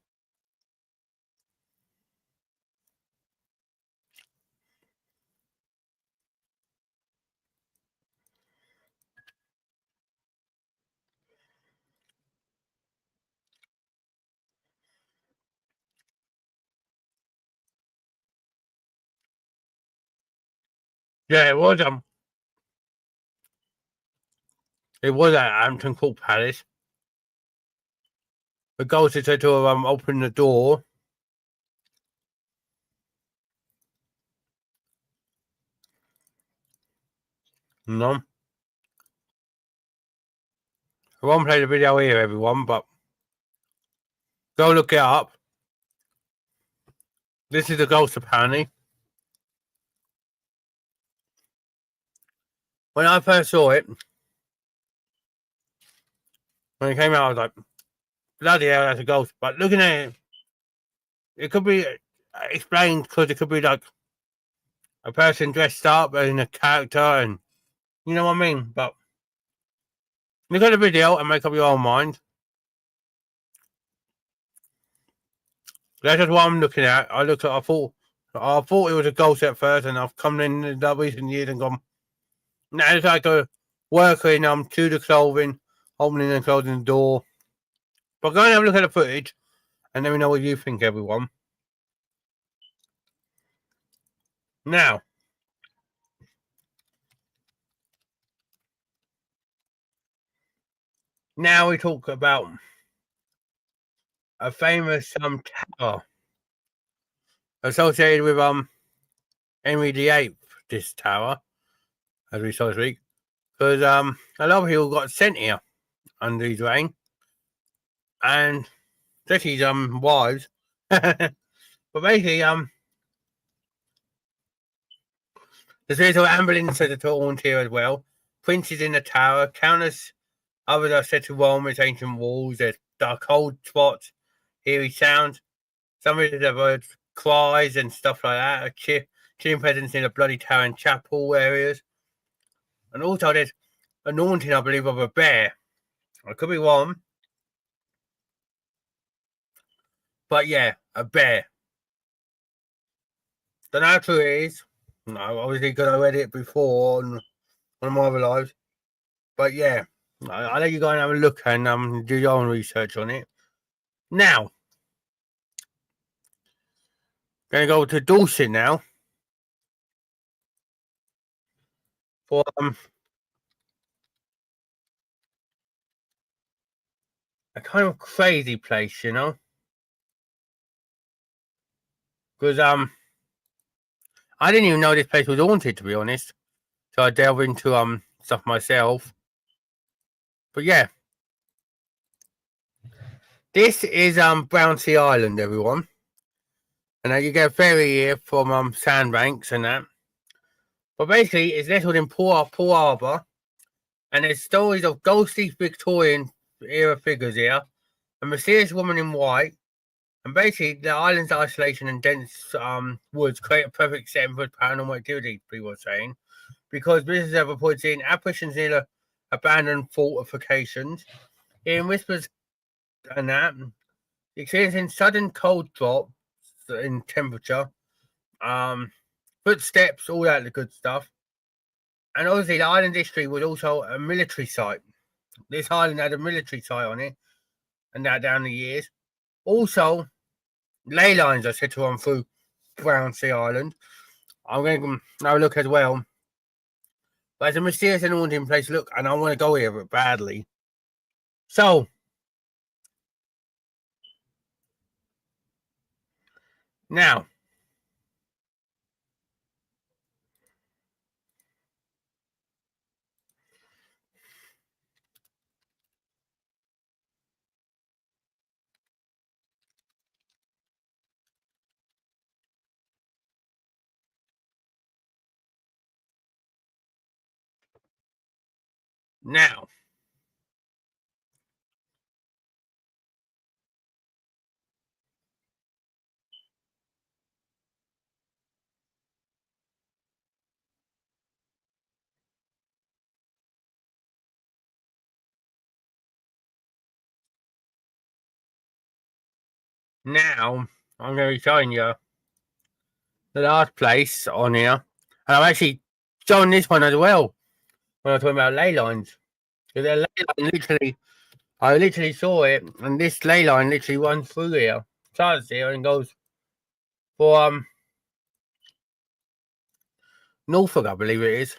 Yeah, it was at Hampton Court Palace. The ghost is said to have opened the door. No. I won't play the video here, everyone, but go look it up. This is the ghost, apparently. When I first saw it, when it came out, I was like, bloody hell, that's a ghost. But looking at it, it could be explained because it could be like a person dressed up as a character, and you know what I mean. But look at the video and make up your own mind. That's just what I'm looking at. I thought it was a ghost at first, and I've come in the recent years and gone. Now it's like a worker in to the clothing, opening and closing the door. But go and have a look at the footage, and let me know what you think, everyone. Now we talk about a famous tower associated with Henry VIII. This tower, as we saw this week, because a lot of people got sent here under his reign, and especially his wives. But basically, there's also ambulances that are haunt here as well. Princes in the tower, countless others are said to roam its ancient walls. There's dark cold spots, eerie sounds. Some of it have heard cries and stuff like that. A chilling presence in the bloody tower and chapel areas. And also there's an haunting, I believe, of a bear. I could be wrong. But yeah, a bear. Don't know how true it is. No, obviously because I read it before on one of my other lives. But yeah, I'll let you go and have a look and do your own research on it. Now, going to go to Dorset now for a kind of crazy place, you know, because I didn't even know this place was haunted, to be honest. So I delve into stuff myself. But yeah, this is Brownsea Island, everyone, and you get a ferry here from Sandbanks and that. But basically, it's nestled in Poor Harbour, and there's stories of ghostly Victorian era figures here, a mysterious woman in white, and basically the island's isolation and dense woods create a perfect setting for paranormal activity, people are saying, because visitors have reported seeing apparitions near the abandoned fortifications, hearing whispers and that, experiencing sudden cold drops in temperature, footsteps, all that good stuff. And obviously the island history was also a military site. This island had a military site on it, and that down the years. Also, ley lines are said to run through Brownsea Island. I'm going to have a look as well. But it's a mysterious and haunting place to look, and I want to go here badly. So, now, now, I'm going to be showing you the last place on here. And I'm actually showing this one as well when I'm talking about ley lines. Because their ley line literally, I literally saw it, and this ley line literally runs through here, starts here, and goes for Norfolk, I believe it is.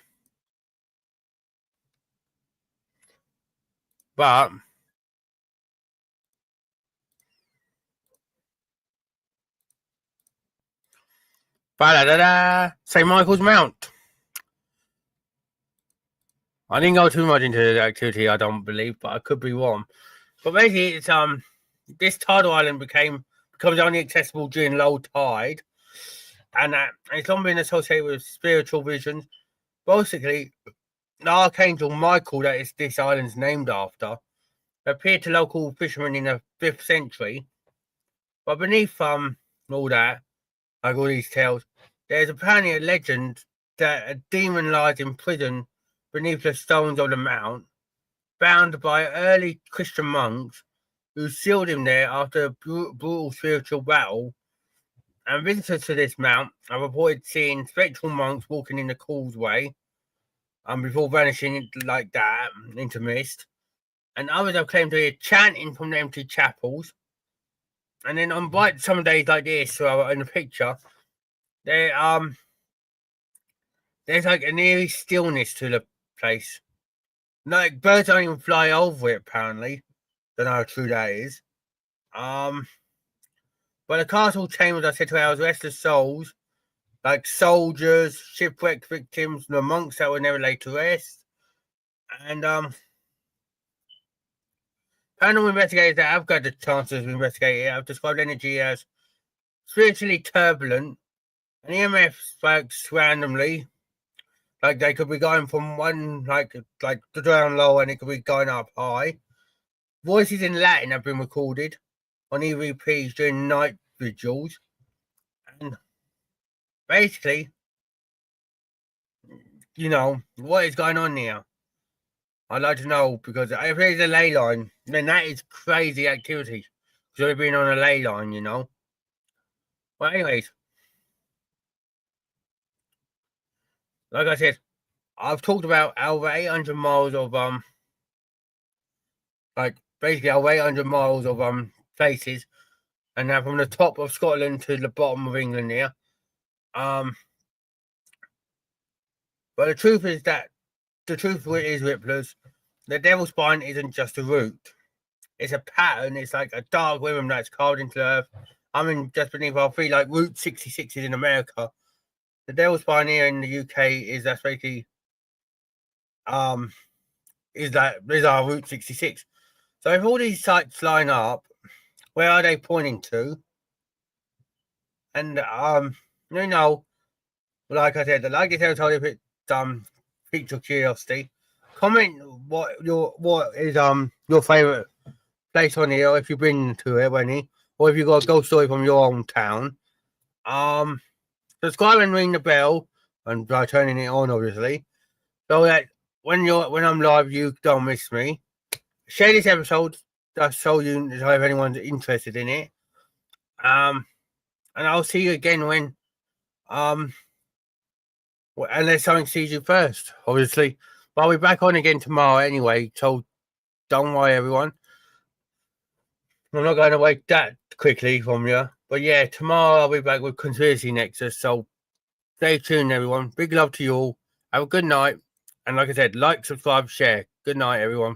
But St. Michael's Mount. I didn't go too much into the activity, I don't believe, but I could be wrong. But basically, it's this tidal island becomes only accessible during low tide, and it's long been associated with spiritual visions. Basically, the Archangel Michael, that is this island's named after, appeared to local fishermen in the 5th century. But beneath all that, like all these tales. There's apparently a legend that a demon lies in prison beneath the stones of the mount, bound by early Christian monks who sealed him there after a brutal spiritual battle. And visitors to this mount have reported seeing spectral monks walking in the causeway, before vanishing like that into mist. And others have claimed to hear chanting from the empty chapels. And then on bright summer days like this, in the picture, there's like an eerie stillness to the place. Like birds don't even fly over it, apparently. Don't know how true that is. But the castle chambers are said to house restless souls, like soldiers, shipwreck victims, the monks that were never laid to rest. And paranormal investigators that have got the chances to investigate it have described energy as spiritually turbulent, and EMF spikes randomly. Like they could be going from one like down low, and it could be going up high. Voices in Latin have been recorded on EVPs during night vigils, and basically, what is going on here? I'd like to know, because if there's a ley line, then that is crazy activity. Because we've been on a ley line, But anyways, like I said, I've talked about over 800 miles of over 800 miles of places, and now from the top of Scotland to the bottom of England here. But the truth is, Ripplers, the Devil's Spine isn't just a route. It's a pattern. It's like a dark rhythm that's carved into the earth. I mean, just beneath our feet, like Route 66 is in America. The Devil's Spine here in the UK is basically is our Route 66. So if all these sites line up, where are they pointing to? And like I said, like this told you, if it piqued your curiosity, comment what is your favourite place on here, if you've been to it, any, or if you've got a ghost story from your own town. Subscribe and ring the bell, and by turning it on, obviously, so that when I'm live, you don't miss me. Share this episode just so if anyone's interested in it. And I'll see you again when unless something sees you first, obviously. But I'll be back on again tomorrow anyway, so don't worry, everyone. I'm not going to wait that quickly from you. But yeah, tomorrow I'll be back with Conspiracy Nexus, so stay tuned, everyone. Big love to you all. Have a good night. And like I said, like, subscribe, share. Good night, everyone.